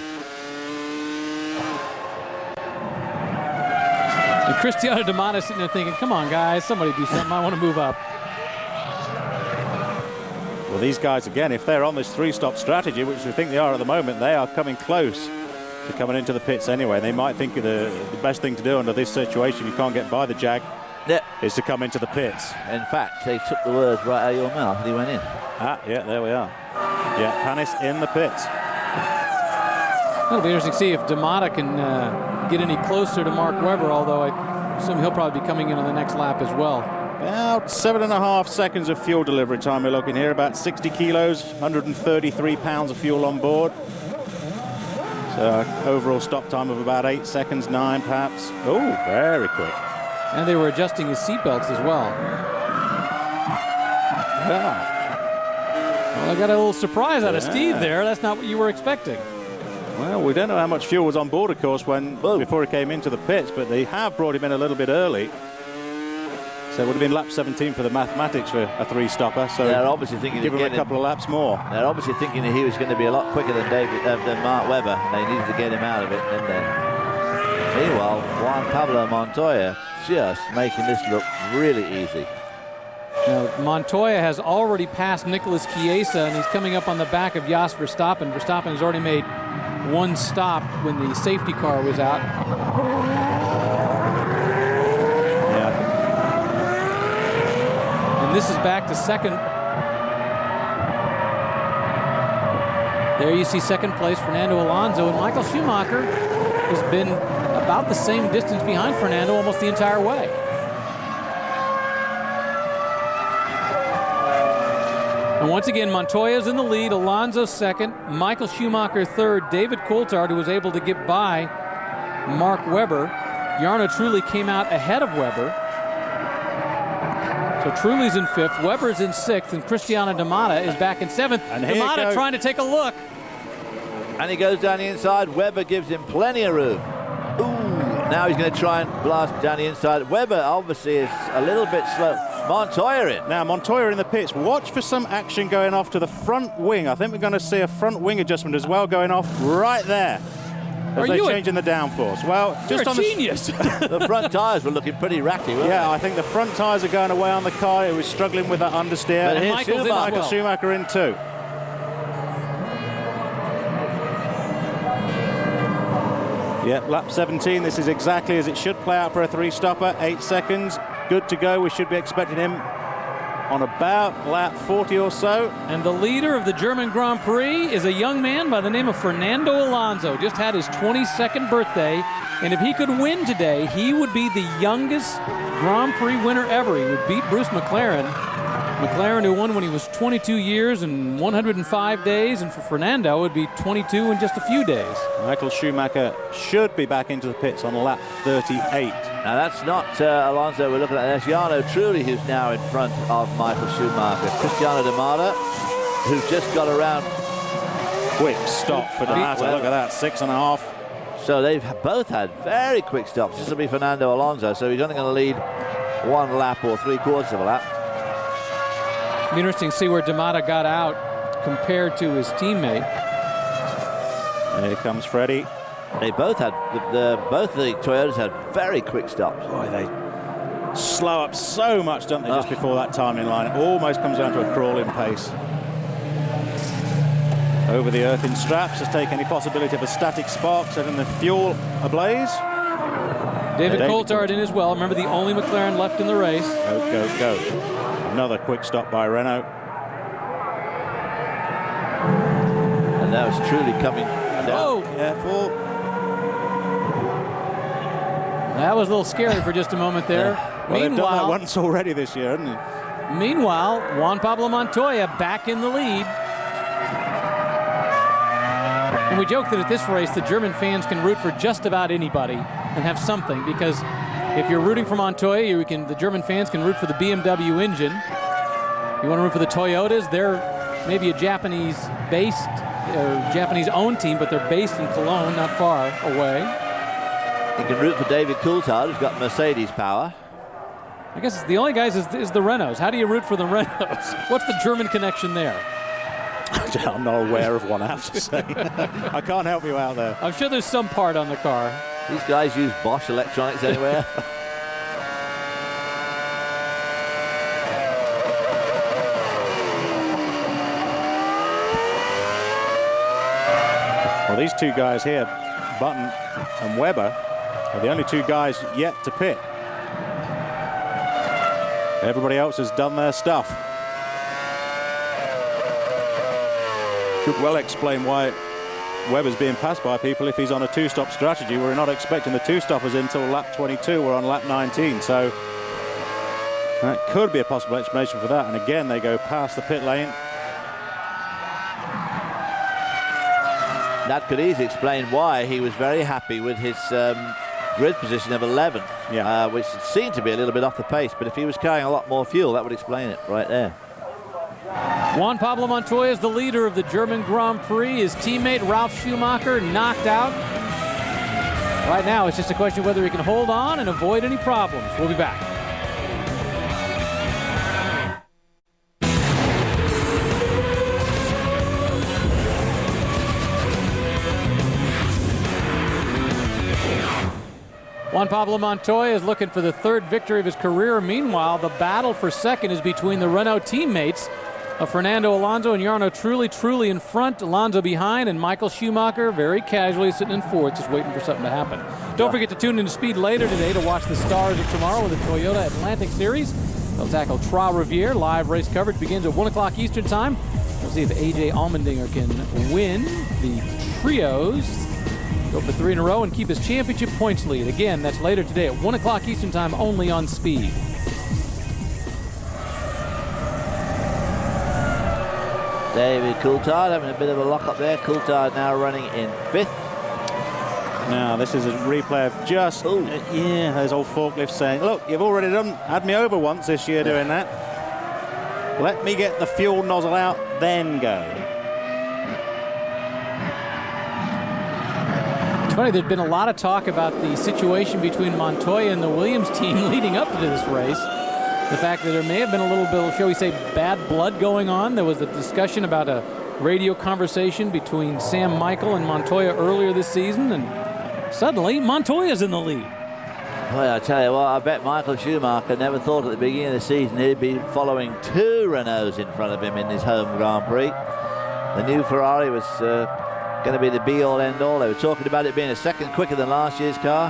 And Cristiano D'Amata sitting there thinking, come on, guys, somebody do something. I want to move up. Well, these guys, again, if they're on this three-stop strategy, which we think they are at the moment, they are coming close to coming into the pits anyway. They might think the best thing to do under this situation, you can't get by the Jag, is to come into the pits. In fact, they took the words right out of your mouth and he went in. Yeah, there we are. Yeah, Panis in the pits. It'll be interesting to see if D'Amata can get any closer to Mark Webber, although I assume he'll probably be coming in on the next lap as well. About 7.5 seconds of fuel delivery time we're looking here, about 60 kilos, 133 pounds of fuel on board. So overall stop time of about 8 seconds, 9 perhaps. Oh, very quick. And they were adjusting his seatbelts as well. Yeah. Well, I got a little surprise out of Steve there. That's not what you were expecting. Well, we don't know how much fuel was on board, of course, before he came into the pits, but they have brought him in a little bit early. So it would have been lap 17 for the mathematics for a three-stopper. So they're obviously thinking give him a couple of laps more. They're obviously thinking that he was going to be a lot quicker than Mark Webber. They needed to get him out of it, didn't they? Meanwhile, Juan Pablo Montoya just making this look really easy. Now, Montoya has already passed Nicolas Chiesa, and he's coming up on the back of Jos Verstappen. Verstappen has already made one stop when the safety car was out. And this is back to second. There you see second place, Fernando Alonso, and Michael Schumacher has been about the same distance behind Fernando almost the entire way. And once again, Montoya's in the lead, Alonso second, Michael Schumacher third, David Coulthard, who was able to get by Mark Webber. Jarno Trulli came out ahead of Webber. So Trulli's in fifth, Webber's in sixth, and Cristiano D'Amata is back in seventh. And D'Amata trying to take a look. And he goes down the inside. Webber gives him plenty of room. Ooh, now he's going to try and blast down the inside. Webber obviously is a little bit slow. Montoya in. Now Montoya in the pits. Watch for some action going off to the front wing. I think we're going to see a front wing adjustment as well going off right there. As they're changing the downforce. Well, just on genius. The front tyres were looking pretty ratty, weren't they? I think the front tyres are going away on the car. It was struggling with that understeer. But And Michael Schumacher in too. Yeah, lap 17. This is exactly as it should play out for a three-stopper. 8 seconds. Good to go. We should be expecting him on about lap 40 or so. And the leader of the German Grand Prix is a young man by the name of Fernando Alonso. Just had his 22nd birthday. And if he could win today, he would be the youngest Grand Prix winner ever. He would beat Bruce McLaren. McLaren, who won when he was 22 years and 105 days, and for Fernando, it would be 22 in just a few days. Michael Schumacher should be back into the pits on lap 38. Now that's not Alonso we're looking at. That's Jarno Trulli who's now in front of Michael Schumacher. Cristiano Da Matta, who's just got around. Quick stop for Da Matta. Look at that, 6.5. So they've both had very quick stops. This will be Fernando Alonso, so he's only going to lead 1 lap or 3/4 of a lap. It'd be interesting to see where Da Matta got out compared to his teammate. Here comes Freddie. They both had both the Toyotas had very quick stops. Boy, they slow up so much, don't they, just before that timing line. It almost comes down to a crawling pace. Over the earthen straps, has taken any possibility of a static spark, setting the fuel ablaze. David Coulthard in as well. Remember, the only McLaren left in the race. Go, go, go. Another quick stop by Renault. And now it's Trulli coming down. Oh, careful. That was a little scary for just a moment there. Well, they've done that once already this year, haven't they? Meanwhile, Juan Pablo Montoya back in the lead. And we joke that at this race, the German fans can root for just about anybody and have something, because if you're rooting for Montoya, the German fans can root for the BMW engine. You want to root for the Toyotas, they're maybe a Japanese-based, Japanese-owned team, but they're based in Cologne, not far away. You can root for David Coulthard, who's got Mercedes power. I guess the only guys is the Renaults. How do you root for the Renaults? What's the German connection there? I'm not aware of one, I have to say. I can't help you out there. I'm sure there's some part on the car. These guys use Bosch electronics anywhere. Well, these two guys here, Button and Webber, are the only two guys yet to pit. Everybody else has done their stuff. Could well explain why Webber's being passed by people if he's on a two-stop strategy. We're not expecting the two-stoppers until lap 22. We're on lap 19, so that could be a possible explanation for that. And again, they go past the pit lane. That could easily explain why he was very happy with his grid position of 11th, which seemed to be a little bit off the pace. But if he was carrying a lot more fuel, that would explain it right there. Juan Pablo Montoya is the leader of the German Grand Prix. His teammate Ralf Schumacher knocked out. Right now, it's just a question of whether he can hold on and avoid any problems. We'll be back. Juan Pablo Montoya is looking for the 3rd victory of his career. Meanwhile, the battle for second is between the Renault teammates of Fernando Alonso and Jarno Trulli. Trulli in front, Alonso behind, and Michael Schumacher very casually sitting in 4th, just waiting for something to happen. Don't forget to tune into Speed later today to watch the stars of tomorrow with the Toyota Atlantic Series. They'll tackle Trois Rivières. Live race coverage begins at 1 o'clock Eastern Time. We'll see if A.J. Allmendinger can win the trios, go for 3 in a row, and keep his championship points lead. Again, that's later today at 1 o'clock Eastern Time, only on Speed. David Coulthard having a bit of a lock up there. Coulthard now running in 5th. Now, this is a replay of just, those old forklifts saying, look, you've already had me over once this year doing that. Let me get the fuel nozzle out, then go. It's funny, there's been a lot of talk about the situation between Montoya and the Williams team leading up to this race. The fact that there may have been a little bit of, shall we say, bad blood going on. There was a discussion about a radio conversation between Sam Michael and Montoya earlier this season, and suddenly Montoya's in the lead. Well, I tell you what, I bet Michael Schumacher never thought at the beginning of the season he'd be following 2 Renaults in front of him in his home Grand Prix. The new Ferrari was going to be the be-all, end-all. They were talking about it being a second quicker than last year's car.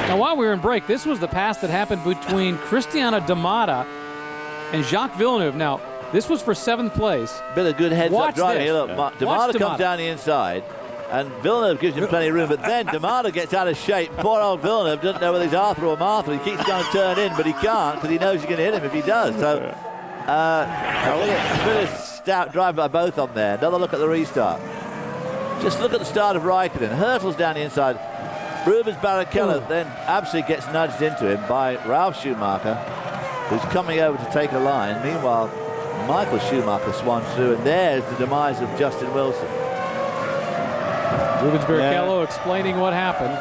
Now, while we were in break, this was the pass that happened between Cristiano D'Amata and Jacques Villeneuve. Now, this was for 7th place. Bit of good heads-up driving. Look, D'Amata comes D'Amata down the inside, and Villeneuve gives him plenty of room, but then D'Amata gets out of shape. Poor old Villeneuve doesn't know whether he's Arthur or Martha. He keeps trying to turn in, but he can't because he knows he's going to hit him if he does. So, a bit of stout drive by both of them there. Another look at the restart. Just look at the start of Raikkonen. Hurtles down the inside. Rubens Barrichello then absolutely gets nudged into him by Ralf Schumacher, who's coming over to take a line. Meanwhile, Michael Schumacher swans through, and there's the demise of Justin Wilson. Rubens Barrichello explaining what happened.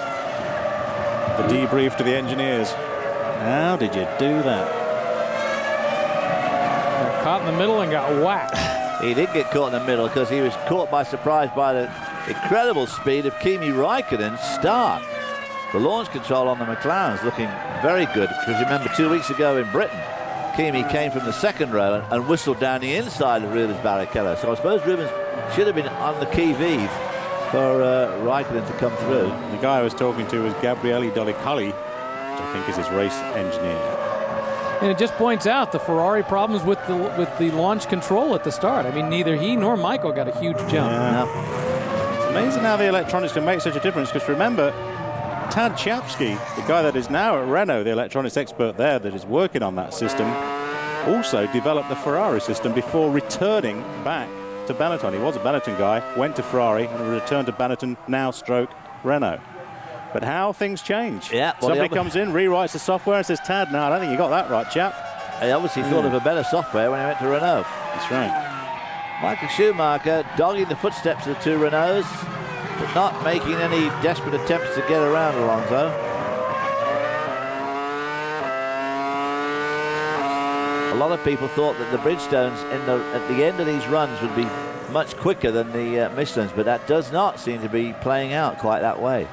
The debrief to the engineers. How did you do that? Got caught in the middle and got whacked. He did get caught in the middle because he was caught by surprise by the incredible speed of Kimi Raikkonen's start. The launch control on the McLaren's looking very good, because remember 2 weeks ago in Britain, Kimi came from the second row and whistled down the inside of Rubens Barrichello. So I suppose Rubens should have been on the qui-vive for Raikkonen to come through. The guy I was talking to was Gabriele Dolicali, which I think is his race engineer. And it just points out the Ferrari problems with the launch control at the start. I mean, neither he nor Michael got a huge jump. Yeah. It's amazing how the electronics can make such a difference, because remember, Tad Chapsky, the guy that is now at Renault, the electronics expert there that is working on that system, also developed the Ferrari system before returning back to Benetton. He was a Benetton guy, went to Ferrari and returned to Benetton, now stroke Renault. But how things change. Yeah, well, somebody comes in, rewrites the software and says, Tad, no, I don't think you got that right, chap. He obviously thought of a better software when he went to Renault. That's right. Michael Schumacher dogging the footsteps of the two Renaults, but not making any desperate attempts to get around Alonso. A lot of people thought that the Bridgestones at the end of these runs would be much quicker than the Michelins, but that does not seem to be playing out quite that way.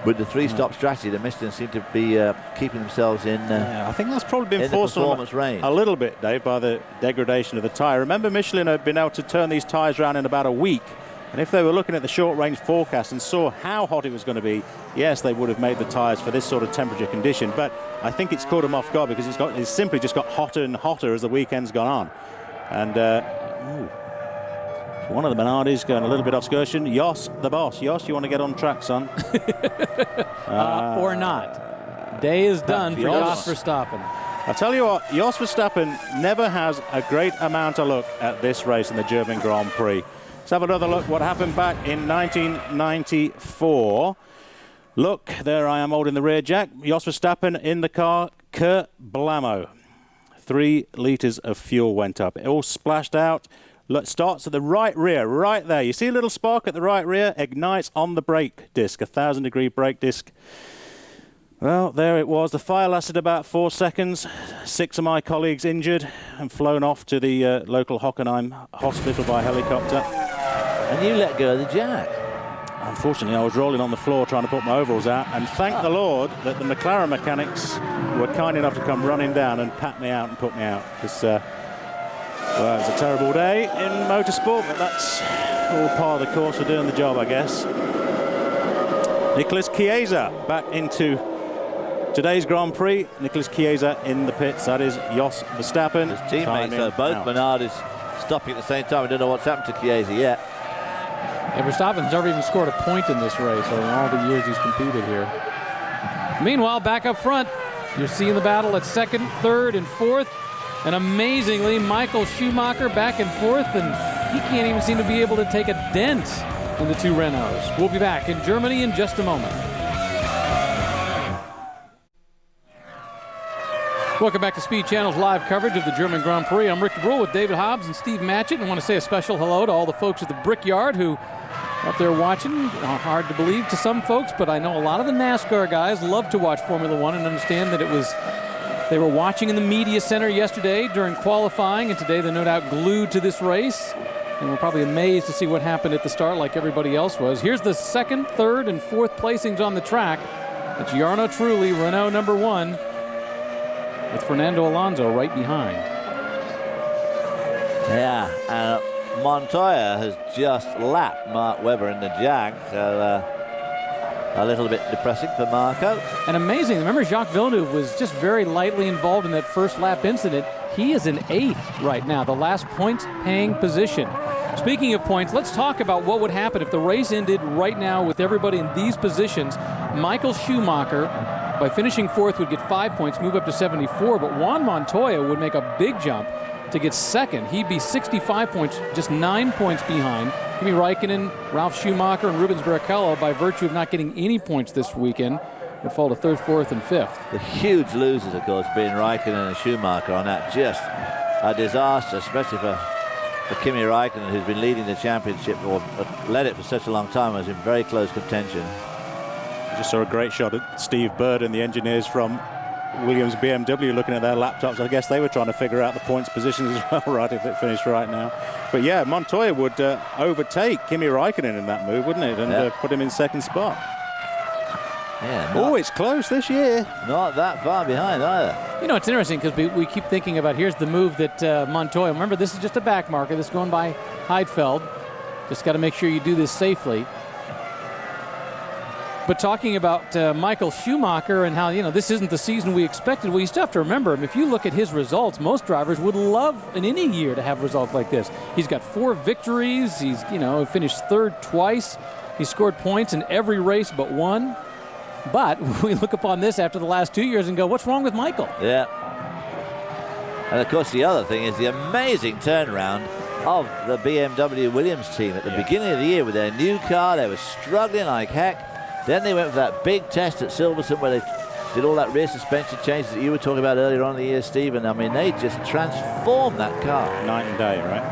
With the three-stop strategy, the Michelins seem to be keeping themselves in. I think that's probably been forced on range a little bit, Dave, by the degradation of the tyre. Remember, Michelin had been able to turn these tyres around in about a week. And if they were looking at the short-range forecast and saw how hot it was going to be, yes, they would have made the tyres for this sort of temperature condition. But I think it's caught them off guard, because it's simply just got hotter and hotter as the weekend's gone on. And one of the Minardis going a little bit off excursion. Jos, the boss. Jos, you want to get on track, son? Or not. Day is done for Jos Verstappen. I tell you what, Jos Verstappen never has a great amount of luck at this race in the German Grand Prix. Let's have another look what happened back in 1994. Look, there I am holding the rear jack. Jos Verstappen in the car, Kurt Blamo. 3 litres of fuel went up. It all splashed out. Look, starts at the right rear, right there. You see a little spark at the right rear? Ignites on the brake disc, a 1,000-degree brake disc. Well, there it was. The fire lasted about 4 seconds. 6 of my colleagues injured and flown off to the local Hockenheim hospital by helicopter. And you let go of the jack. Unfortunately, I was rolling on the floor trying to put my overalls out, and thank the Lord that the McLaren mechanics were kind enough to come running down and pat me out and put me out. Because, well, it was a terrible day in motorsport, but that's all part of the course for doing the job, I guess. Nicholas Chiesa back into today's Grand Prix. Nicholas Chiesa in the pits. That is Jos Verstappen. His teammates, so both Minardis stopping at the same time. We don't know what's happened to Chiesa yet. And Verstappen's never even scored a point in this race in all the years he's competed here. Meanwhile, back up front, you're seeing the battle at second, third, and fourth. And amazingly, Michael Schumacher back and forth, and he can't even seem to be able to take a dent in the two Renaults. We'll be back in Germany in just a moment. Welcome back to Speed Channel's live coverage of the German Grand Prix. I'm Rick DeBrule with David Hobbs and Steve Matchett. I want to say a special hello to all the folks at the Brickyard who are up there watching. Hard to believe to some folks, but I know a lot of the NASCAR guys love to watch Formula One and understand that they were watching in the media center yesterday during qualifying, and today they're no doubt glued to this race. And we're probably amazed to see what happened at the start like everybody else was. Here's the second, third, and fourth placings on the track. It's Jarno Trulli, Renault number 1. with Fernando Alonso right behind. Yeah, and Montoya has just lapped Mark Webber in the Jag, so a little bit depressing for Marco. And amazing, remember Jacques Villeneuve was just very lightly involved in that first lap incident. He is in 8th right now, the last points-paying position. Speaking of points, let's talk about what would happen if the race ended right now with everybody in these positions. Michael Schumacher, by finishing 4th, would get 5 points, move up to 74, but Juan Montoya would make a big jump to get 2nd. He'd be 65 points, just 9 points behind. Kimi Raikkonen, Ralf Schumacher, and Rubens Barrichello, by virtue of not getting any points this weekend, would fall to 3rd, 4th, and 5th. The huge losers, of course, being Raikkonen and Schumacher on that. Just a disaster, especially for Kimi Raikkonen, who's been leading the championship, or led it for such a long time, was in very close contention. Just saw a great shot at Steve Bird and the engineers from Williams BMW looking at their laptops. I guess they were trying to figure out the points positions as well, right, if it finished right now. But yeah, Montoya would overtake Kimi Raikkonen in that move, wouldn't it? And put him in 2nd spot. Yeah, it's close this year. Not that far behind either. You know, it's interesting because we keep thinking about, here's the move that Montoya, remember this is just a back marker, this is going by Heidfeld. Just got to make sure you do this safely. But talking about Michael Schumacher and how, you know, this isn't the season we expected, well, you still have to remember, if you look at his results, most drivers would love in any year to have results like this. He's got 4 victories. He's, you know, finished 3rd twice. He scored points in every race but one. But we look upon this after the last 2 years and go, what's wrong with Michael? Yeah. And of course, the other thing is the amazing turnaround of the BMW Williams team at the beginning of the year with their new car. They were struggling like heck. Then they went for that big test at Silverstone where they did all that rear suspension changes that you were talking about earlier on in the year, Stephen. I mean, they just transformed that car. Night and day, right?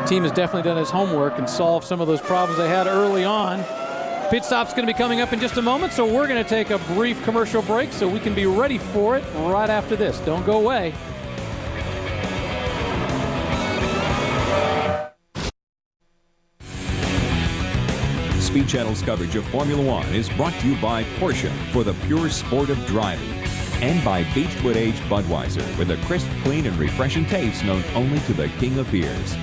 The team has definitely done his homework and solved some of those problems they had early on. Pit stop's going to be coming up in just a moment, so we're going to take a brief commercial break so we can be ready for it right after this. Don't go away. Speed Channel's coverage of Formula One is brought to you by Porsche for the pure sport of driving, and by Beechwood Aged Budweiser with a crisp, clean, and refreshing taste known only to the king of beers.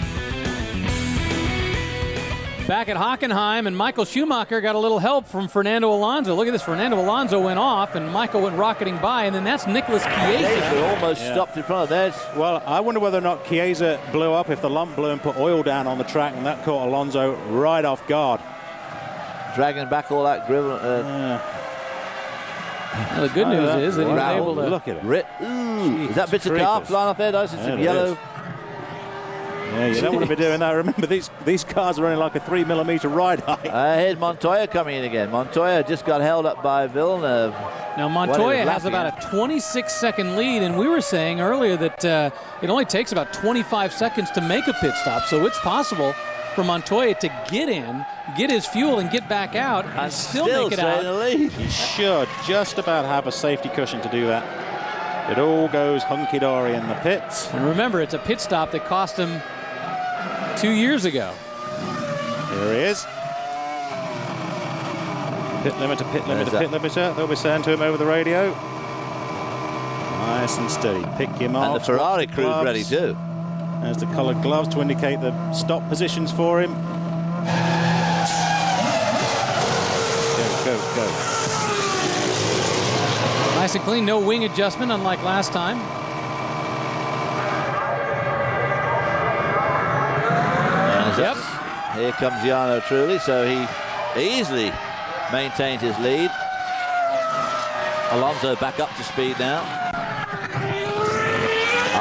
Back at Hockenheim, and Michael Schumacher got a little help from Fernando Alonso. Look at this, Fernando Alonso went off, and Michael went rocketing by, and then that's Nicholas Chiesa. Almost stopped in front of theirs. Well, I wonder whether or not Chiesa blew up, if the lump blew and put oil down on the track, and that caught Alonso right off guard. Dragging back all that grill. Well, the good news is that he was able to... Look at it. Is that bits of car flying off there? Those are some yellow... Yeah, you don't want to be doing that. Remember, these cars are only like a 3mm ride height. Here's Montoya coming in again. Montoya just got held up by Villeneuve. Now, Montoya has about a 26-second lead, and we were saying earlier that it only takes about 25 seconds to make a pit stop, so it's possible for Montoya to get in, get his fuel, and get back out, and still make it out. The lead. He should just about have a safety cushion to do that. It all goes hunky-dory in the pits. And remember, it's a pit stop that cost him 2 years ago. Here he is. Pit limiter, pit limiter, pit limiter. They'll be saying to him over the radio. Nice and steady. Pick your marks. And the Ferrari crew's ready too. There's the coloured gloves to indicate the stop positions for him. Go, go, go. Nice and clean, no wing adjustment, unlike last time. Yep. Here comes Jarno Trulli, so he easily maintains his lead. Alonso back up to speed now.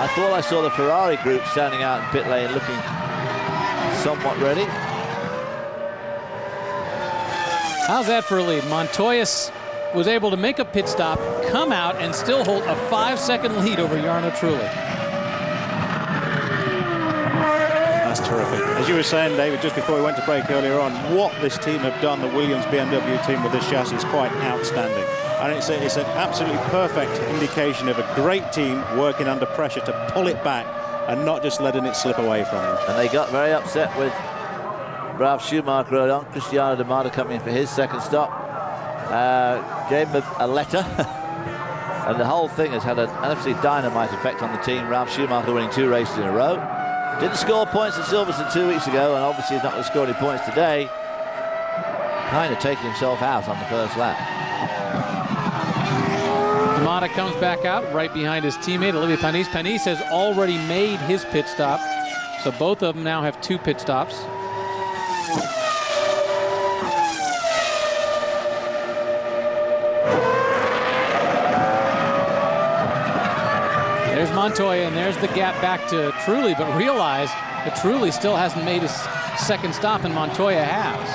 I thought I saw the Ferrari group standing out in pit lane looking somewhat ready. How's that for a lead? Montoya was able to make a pit stop, come out, and still hold a 5-second lead over Jarno Trulli. That's terrific. As you were saying, David, just before we went to break earlier on, what this team have done, the Williams BMW team with this chassis, is quite outstanding. And it's an absolutely perfect indication of a great team working under pressure to pull it back and not just letting it slip away from them. And they got very upset with Ralf Schumacher early on. Cristiano D'Amato coming in for his second stop. Gave him a letter And the whole thing has had an absolutely dynamite effect on the team. Ralf Schumacher winning 2 races in a row. Didn't score points at Silverstone 2 weeks ago, and obviously he's not going to score any points today. Kind of taking himself out on the first lap. D'Amata comes back out right behind his teammate, Olivier Panis. Panis has already made his pit stop, so both of them now have 2 pit stops. There's Montoya, and there's the gap back to Trulli, but realize that Trulli still hasn't made his second stop, and Montoya has.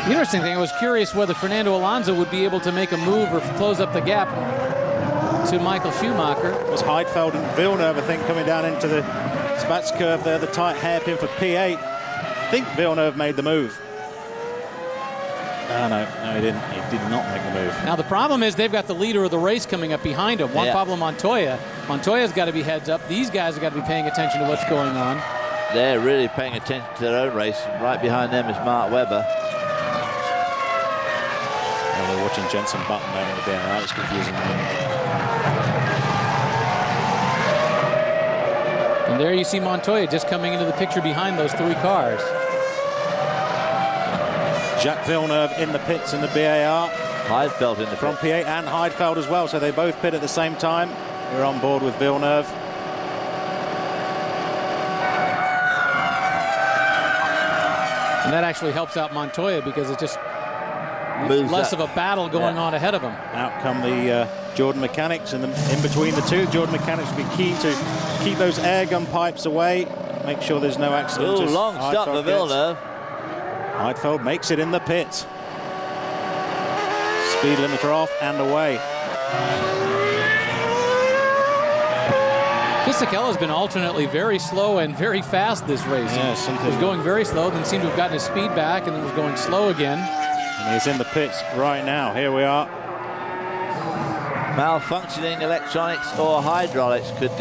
The interesting thing, I was curious whether Fernando Alonso would be able to make a move or close up the gap to Michael Schumacher. It was Heidfeld and Villeneuve, I think, coming down into the Spatz curve there, the tight hairpin for P8. I think Villeneuve made the move. Oh, no, he didn't. He did not make the move. Now, the problem is they've got the leader of the race coming up behind him, Juan Pablo Montoya. Montoya's got to be heads up. These guys have got to be paying attention to what's going on. They're really paying attention to their own race. Right behind them is Mark Webber. And we're watching Jenson Button there in the BRR. It's confusing. And there you see Montoya just coming into the picture behind those 3 cars. Jacques Villeneuve in the pits in the BAR. Heidfeld in the from P8 and Heidfeld as well, so they both pit at the same time. We're on board with Villeneuve. And that actually helps out Montoya because it's just less of a battle going on ahead of him. Out come the Jordan Mechanics, and in between the two, Jordan Mechanics will be key to keep those air gun pipes away, make sure there's no accidents. Ooh, long stop for Villeneuve. Heidfeld makes it in the pit. Speed limiter off and away. Fisichella's been alternately very slow and very fast this race. Yeah, he was going very slow, then seemed to have gotten his speed back, and then was going slow again. And he's in the pits right now. Here we are. Malfunctioning electronics or hydraulics could...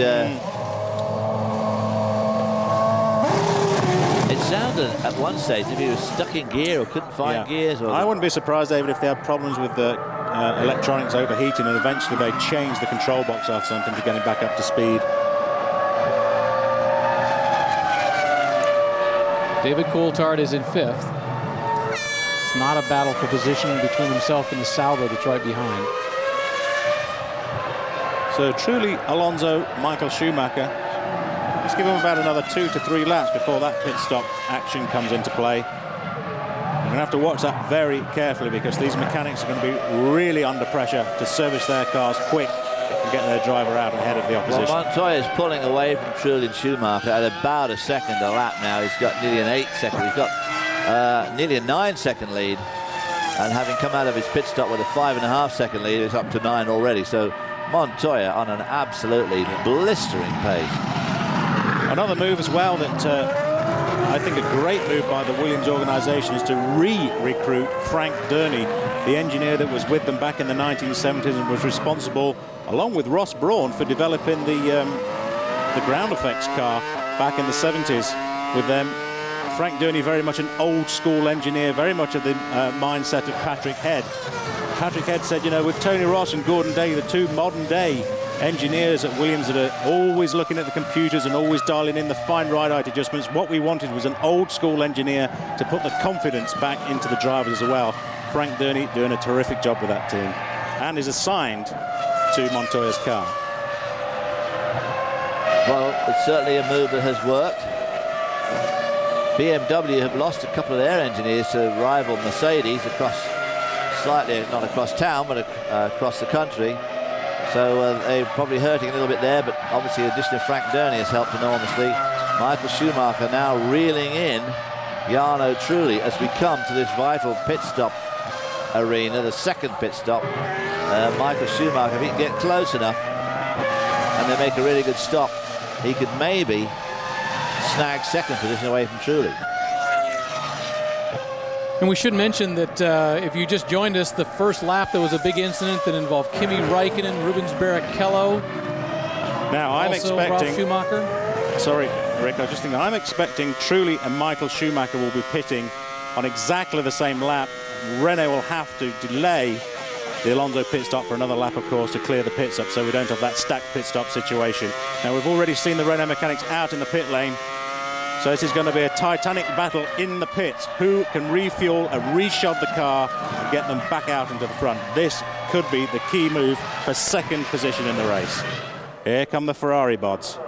It sounded at one stage if he was stuck in gear or couldn't find gears. Or I wouldn't be surprised, David, if they had problems with the electronics overheating and eventually they change the control box or something to get him back up to speed. David Coulthard is in 5th. It's not a battle for position between himself and the Sauber that's right behind. So Trulli, Alonso, Michael Schumacher. Let's give him about another 2 to 3 laps before that pit stop action comes into play. You're going to have to watch that very carefully because these mechanics are going to be really under pressure to service their cars quick and get their driver out ahead of the opposition. Well, Montoya is pulling away from Trulli and Schumacher at about a second a lap now. He's got nearly an 8-second. He's got nearly a 9-second lead. And having come out of his pit stop with a 5.5-second lead, he's up to 9 already. So Montoya on an absolutely blistering pace. Another move as well that I think a great move by the Williams organization is to re-recruit Frank Durney, the engineer that was with them back in the 1970s and was responsible, along with Ross Brawn, for developing the ground effects car back in the 70s with them. Frank Durney, very much an old school engineer, very much of the mindset of Patrick Head. Patrick Head said, you know, with Tony Ross and Gordon Day, the 2 modern day engineers at Williams that are always looking at the computers and always dialing in the fine ride-height adjustments, what we wanted was an old school engineer to put the confidence back into the drivers as well. Frank Durney doing a terrific job with that team and is assigned to Montoya's car. Well, it's certainly a move that has worked. BMW have lost a couple of their engineers to rival Mercedes across, slightly not across town, but across the country. So they're probably hurting a little bit there, but obviously the addition of Frank Durney has helped enormously. Michael Schumacher now reeling in Jarno Trulli as we come to this vital pit stop arena, the second pit stop. Michael Schumacher, if he can get close enough and they make a really good stop, he could maybe snag second position away from Trulli. And we should mention that if you just joined us, the first lap there was a big incident that involved Kimi Räikkönen, Rubens Barrichello. Now I'm expecting Ralf Schumacher. Sorry, Rick, I was just thinking I'm expecting Trulli and Michael Schumacher will be pitting on exactly the same lap. Renault will have to delay The Alonso pit stop for another lap, of course, to clear the pits up so we don't have that stacked pit stop situation. Now, we've already seen the Renault mechanics out in the pit lane. So this is going to be a titanic battle in the pits. Who can refuel and reshove the car and get them back out into the front? This could be the key move for second position in the race. Here come the Ferrari bods.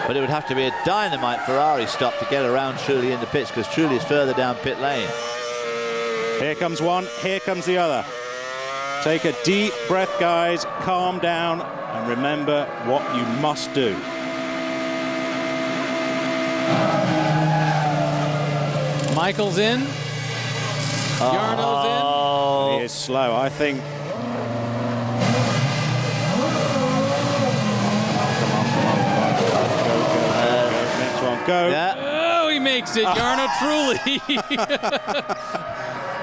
But it would have to be a dynamite Ferrari stop to get around Trulli in the pits, because Trulli is further down pit lane. Here comes one, here comes the other. Take a deep breath, guys, calm down, and remember what you must do. Michael's in. Jarno's in. He is slow, I think. Next one, go. Yeah. Oh, he makes it, Jarno Trulli.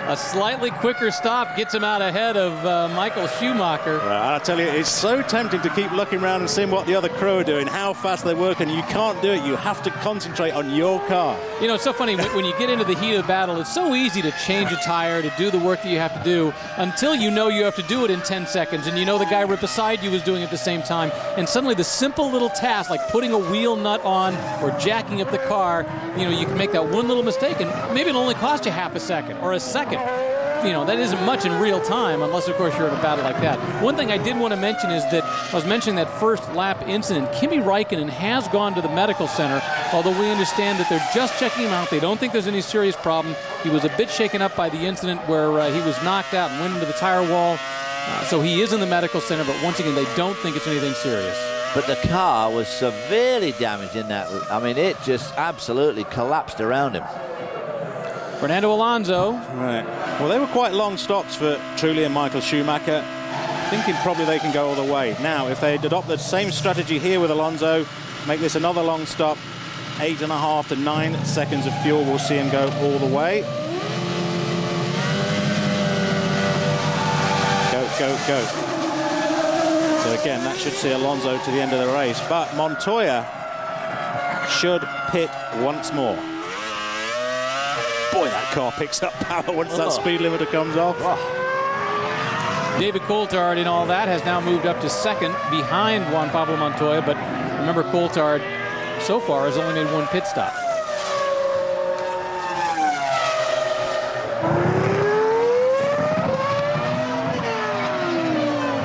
A slightly quicker stop gets him out ahead of Michael Schumacher. Right, I tell you, it's so tempting to keep looking around and seeing what the other crew are doing, how fast they work, and you can't do it. You have to concentrate on your car. You know, it's so funny, when you get into the heat of battle, it's so easy to change a tire, to do the work that you have to do, until you know you have to do it in 10 seconds, and you know the guy right beside you is doing it at the same time, and suddenly the simple little task, like putting a wheel nut on or jacking up the car, you know, you can make that one little mistake, and maybe it'll only cost you half a second or a second. You know, that isn't much in real time, unless, of course, you're in a battle like that. One thing I did want to mention is that I was mentioning that first lap incident. Kimi Räikkönen has gone to the medical center, although we understand that they're just checking him out. They don't think there's any serious problem. He was a bit shaken up by the incident where he was knocked out and went into the tire wall. So he is in the medical center, but once again, they don't think it's anything serious. But the car was severely damaged in that. I mean, it just absolutely collapsed around him. Fernando Alonso. Right. Well, they were quite long stops for Trulli and Michael Schumacher, thinking probably they can go all the way. Now, if they adopt the same strategy here with Alonso, make this another long stop, 8.5 to 9 seconds of fuel, we'll see him go all the way. Go, go, go. So again, that should see Alonso to the end of the race, but Montoya should pit once more. Boy, that car picks up power once that speed limiter comes off. David Coulthard in all that has now moved up to second behind Juan Pablo Montoya, but remember, Coulthard so far has only made one pit stop.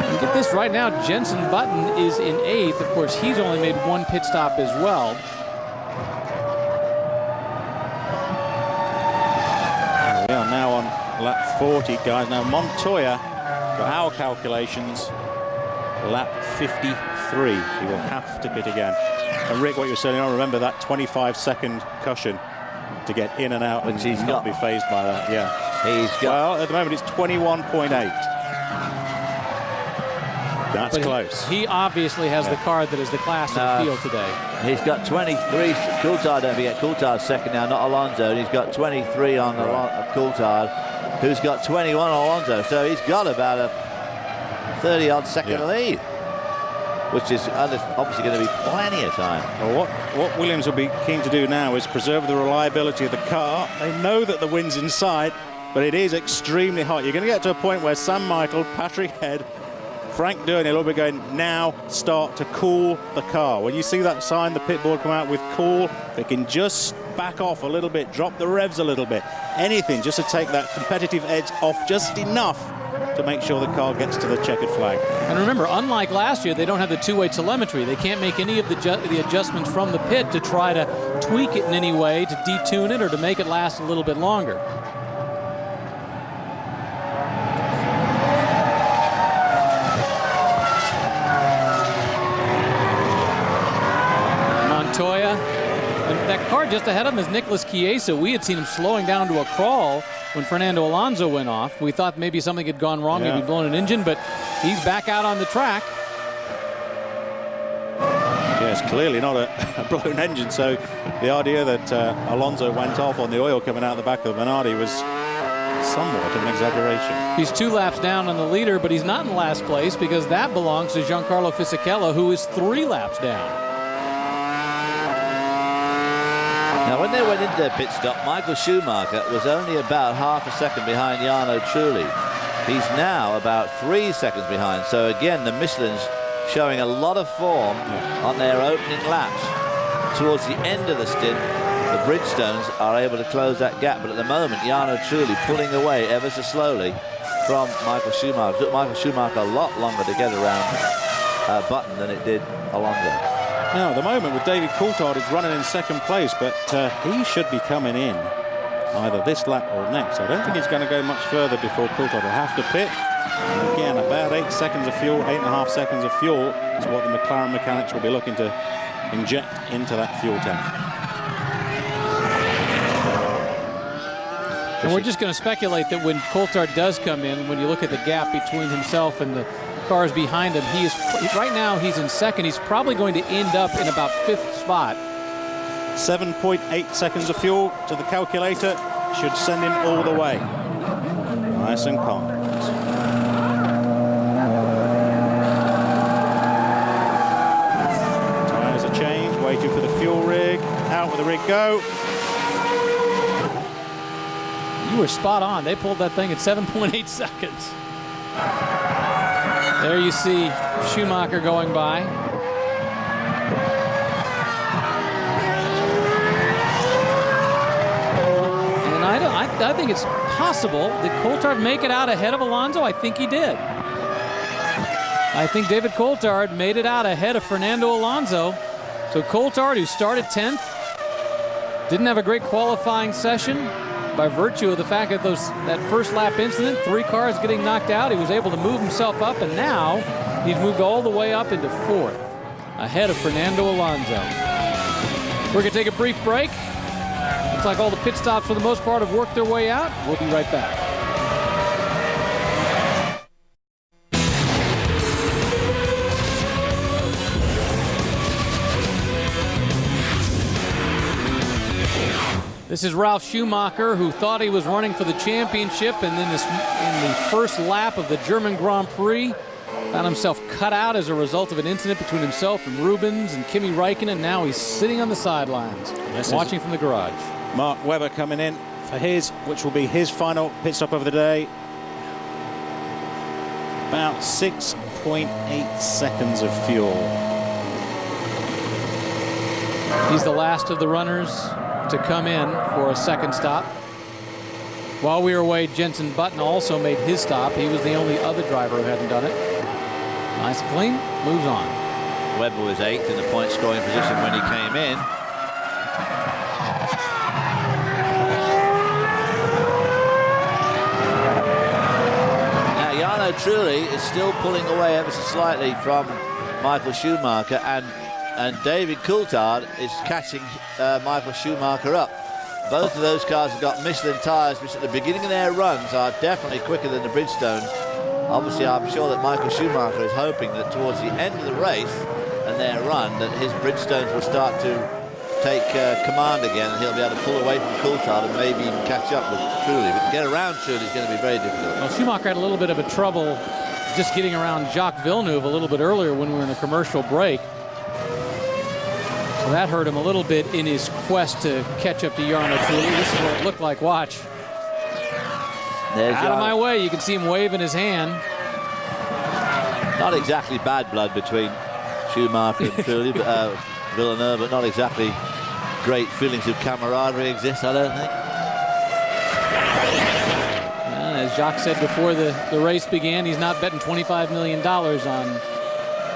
And get this, right now Jenson Button is in 8th. Of course, he's only made one pit stop as well. We are now on lap 40, guys. Now Montoya, for our calculations, lap 53. He will have to pit again. And Rick, what you were saying, I remember that 25-second cushion to get in and out, and he's not be phased by that. Yeah, he's got. Well, at the moment it's 21.8. That's close. He obviously has the car that is the class of the field today. He's got 23. Coulthard, don't forget, Coulthard's second now, not Alonso. And he's got 23 on Coulthard, who's got 21 on Alonso. So he's got about a 30-odd second lead, which is obviously going to be plenty of time. Well, what Williams will be keen to do now is preserve the reliability of the car. They know that the wind's in sight, but it is extremely hot. You're going to get to a point where Sam Michael, Patrick Head, Frank Durney will be going, now start to cool the car. When you see that sign, the pit board come out with cool, they can just back off a little bit, drop the revs a little bit, anything just to take that competitive edge off just enough to make sure the car gets to the checkered flag. And remember, unlike last year, they don't have the two-way telemetry. They can't make any of the adjustments from the pit to try to tweak it in any way, to detune it, or to make it last a little bit longer. Montoya, and that car just ahead of him is Nicholas Chiesa. We had seen him slowing down to a crawl when Fernando Alonso went off. We thought maybe something had gone wrong, maybe blown an engine, but he's back out on the track. Yes, clearly not a blown engine, so the idea that Alonso went off on the oil coming out the back of the Minardi was somewhat of an exaggeration. He's 2 laps down on the leader, but he's not in last place because that belongs to Giancarlo Fisichella, who is 3 laps down. Now, when they went into their pit stop, Michael Schumacher was only about half a second behind Jarno Trulli. He's now about 3 seconds behind. So again, the Michelin's showing a lot of form on their opening laps. Towards the end of the stint, the Bridgestones are able to close that gap. But at the moment, Jarno Trulli pulling away ever so slowly from Michael Schumacher. It took Michael Schumacher a lot longer to get around Button than it did Alonso. Now, at the moment, with David Coulthard, is running in second place, but he should be coming in either this lap or next. I don't think he's going to go much further before Coulthard will have to pit. And again, about 8 seconds of fuel, 8.5 seconds of fuel is what the McLaren mechanics will be looking to inject into that fuel tank. And we're just going to speculate that when Coulthard does come in, when you look at the gap between himself and the cars behind him, he is right now he's in second. He's probably going to end up in about 5th spot. 7.8 seconds of fuel to the calculator should send him all the way. Nice and calm. Tires are changed, waiting for the fuel rig. Out with the rig go. You were spot on. They pulled that thing at 7.8 seconds. There you see Schumacher going by. And I think it's possible that Coulthard make it out ahead of Alonso. I think he did. I think David Coulthard made it out ahead of Fernando Alonso. So Coulthard, who started 10th, didn't have a great qualifying session. By virtue of the fact that that first lap incident, 3 cars getting knocked out, he was able to move himself up, and now he's moved all the way up into 4th, ahead of Fernando Alonso. We're going to take a brief break. Looks like all the pit stops, for the most part, have worked their way out. We'll be right back. This is Ralf Schumacher, who thought he was running for the championship, and then in the first lap of the German Grand Prix, found himself cut out as a result of an incident between himself and Rubens and Kimi Räikkönen. Now he's sitting on the sidelines, watching from the garage. Mark Webber coming in for his, which will be his final pit stop of the day. About 6.8 seconds of fuel. He's the last of the runners to come in for a second stop. While we were away, Jenson Button also made his stop. He was the only other driver who hadn't done it. Nice and clean, moves on. Webber was 8th in the point scoring position when he came in. Now Jarno Trulli is still pulling away ever so slightly from Michael Schumacher, and David Coulthard is catching Michael Schumacher up. Both of those cars have got Michelin tyres, which at the beginning of their runs are definitely quicker than the Bridgestones. Obviously, I'm sure that Michael Schumacher is hoping that towards the end of the race and their run, that his Bridgestones will start to take command again, and he'll be able to pull away from Coulthard and maybe even catch up with Trulli. But to get around Trulli is going to be very difficult. Well, Schumacher had a little bit of a trouble just getting around Jacques Villeneuve a little bit earlier when we were in the commercial break. So that hurt him a little bit in his quest to catch up to Jarno Trulli. This is what it looked like. Watch. Out of my way. You can see him waving his hand. Not exactly bad blood between Schumacher and Trulli, but Villeneuve, but not exactly great feelings of camaraderie exist, I don't think. As Jacques said before the race began, he's not betting $25 million on.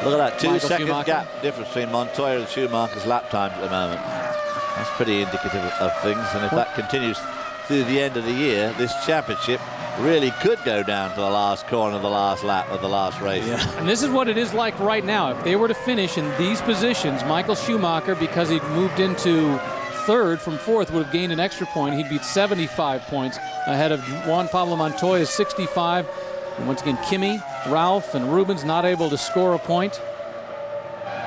Look at that, 2-second Schumacher. gap difference between Montoya and Schumacher's lap times at the moment. That's pretty indicative of things, and if that continues through the end of the year, this championship really could go down to the last corner of the last lap of the last race. Yeah. And this is what it is like right now. If they were to finish in these positions, Michael Schumacher, because he'd moved into 3rd from 4th, would have gained an extra point. He'd beat 75 points ahead of Juan Pablo Montoya's 65. And once again, Kimi, Ralf, and Rubens not able to score a point.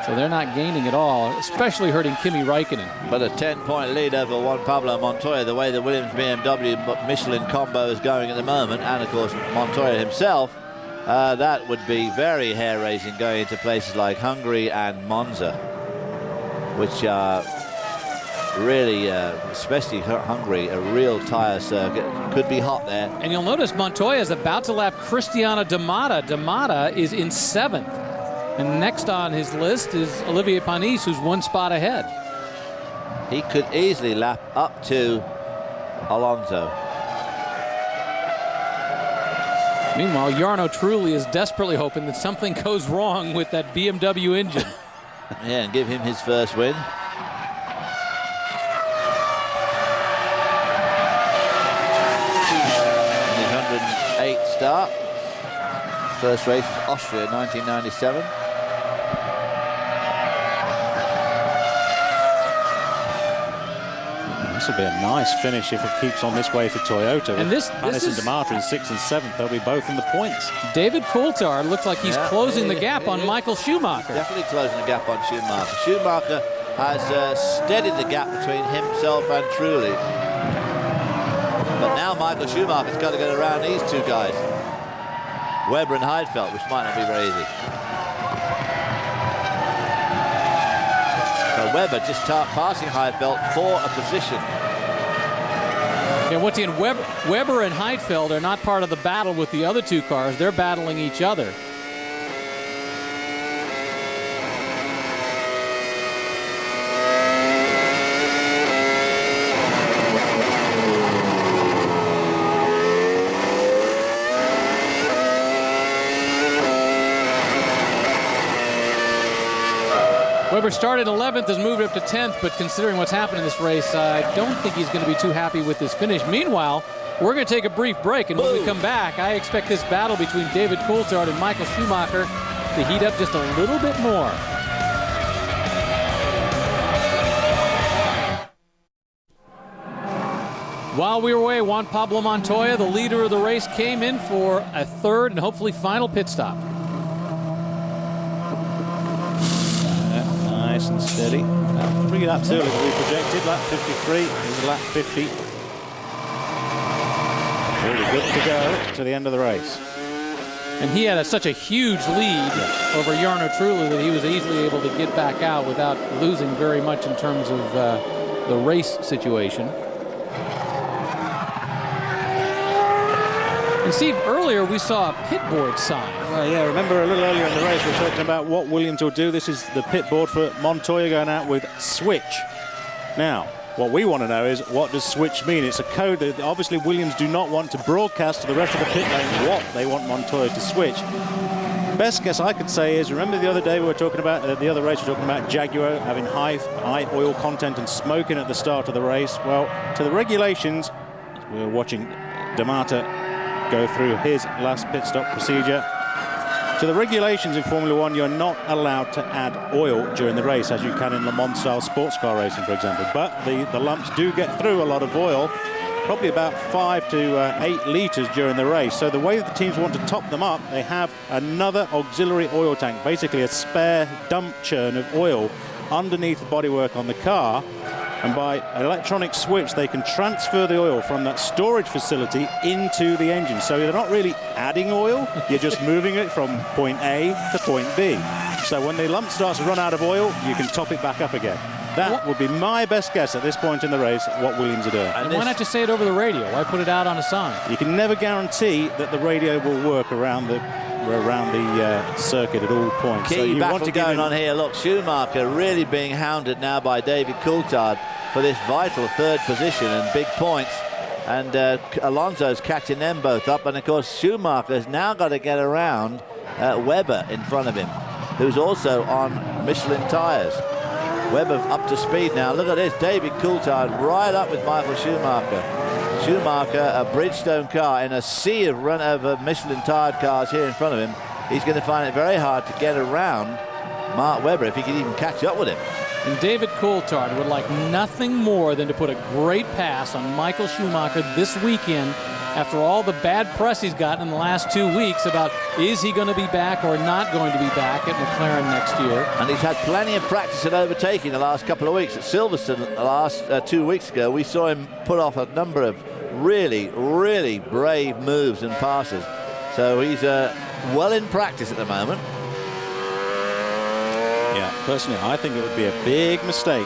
So they're not gaining at all, especially hurting Kimi Räikkönen. But a 10-point lead over Juan Pablo Montoya, the way the Williams BMW Michelin combo is going at the moment, and of course Montoya himself, that would be very hair-raising going into places like Hungary and Monza, which are really, especially Hungary, a real tyre circuit. Could be hot there. And you'll notice Montoya is about to lap Cristiano D'Amata. D'Amata is in 7th. And next on his list is Olivier Panis, who's 1 spot ahead. He could easily lap up to Alonso. Meanwhile, Jarno Trulli is desperately hoping that something goes wrong with that BMW engine. Yeah, and give him his first win. His 108th start. First race was Austria, 1997. This will be a nice finish if it keeps on this way for Toyota. And this Panis and D'Amata in 6th and 7th. They'll be both in the points. David Coulthard looks like he's closing the gap on Michael Schumacher. Definitely closing the gap on Schumacher. Schumacher has steadied the gap between himself and Trulli. But now Michael Schumacher's got to get around these two guys, Webber and Heidfeld, which might not be very easy. So Webber just passing Heidfeld for a position. Yeah, once again, Webber and Heidfeld are not part of the battle with the other 2 cars. They're battling each other. Webber started 11th, has moved up to 10th, but considering what's happened in this race, I don't think he's going to be too happy with this finish. Meanwhile, we're going to take a brief break, and when we come back, I expect this battle between David Coulthard and Michael Schumacher to heat up just a little bit more. While we were away, Juan Pablo Montoya, the leader of the race, came in for a 3rd and hopefully final pit stop. Nice and steady. 3 laps early than we projected. Lap 53 is lap 50. Really good to go to the end of the race. And he had such a huge lead over Jarno Trulli that he was easily able to get back out without losing very much in terms of the race situation. And Steve, earlier we saw a pit board sign. Well, yeah, remember a little earlier in the race we were talking about what Williams will do. This is the pit board for Montoya going out with switch. Now, what we want to know is, what does switch mean? It's a code that obviously Williams do not want to broadcast to the rest of the pit lane what they want Montoya to switch. Best guess I could say is, remember the other day we were talking about, the other race we were talking about Jaguar having high oil content and smoking at the start of the race. Well, to the regulations, we were watching D'Amata go through his last pit stop procedure. To the regulations in Formula One, you're not allowed to add oil during the race, as you can in Le Mans style sports car racing, for example. But the lumps do get through a lot of oil, probably about 5 to 8 litres during the race. So the way that the teams want to top them up, they have another auxiliary oil tank, basically a spare dump churn of oil underneath the bodywork on the car. And by electronic switch, they can transfer the oil from that storage facility into the engine. So you're not really adding oil, you're just moving it from point A to point B. So when the lump starts to run out of oil, you can top it back up again. That would be my best guess at this point in the race, what Williams are doing. And why not just say it over the radio? Why put it out on a sign? You can never guarantee that the radio will work around the circuit at all points. Key so you battle want to going on here. Look, Schumacher really being hounded now by David Coulthard for this vital 3rd position and big points. And Alonso's catching them both up. And of course, Schumacher's now got to get around Webber in front of him, who's also on Michelin tyres. Webber up to speed now. Look at this, David Coulthard right up with Michael Schumacher. Schumacher, a Bridgestone car in a sea of Michelin tyred cars here in front of him. He's going to find it very hard to get around Mark Webber if he can even catch up with him. And David Coulthard would like nothing more than to put a great pass on Michael Schumacher this weekend after all the bad press he's gotten in the last 2 weeks about is he going to be back or not going to be back at McLaren next year. And he's had plenty of practice at overtaking the last couple of weeks. At Silverstone the last 2 weeks ago, we saw him put off a number of really, really brave moves and passes. So he's well in practice at the moment. Yeah, personally, I think it would be a big mistake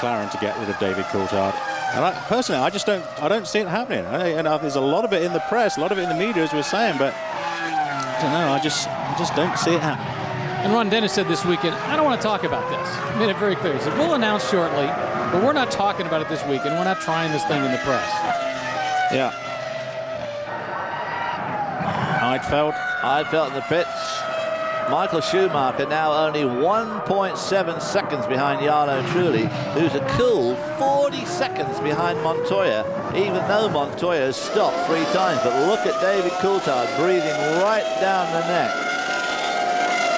McLaren to get rid of David Coulthard. And personally, I don't see it happening. And there's a lot of it in the press, a lot of it in the media, as we're saying, but I don't know. I just don't see it happening. And Ron Dennis said this weekend, I don't want to talk about this. He made it very clear. He said, we'll announce shortly, but we're not talking about it this weekend. We're not trying this thing in the press. Yeah. Heidfeld in the pits. Michael Schumacher now only 1.7 seconds behind Jarno Trulli, who's a cool 40 seconds behind Montoya, even though Montoya has stopped 3 times. But look at David Coulthard breathing right down the neck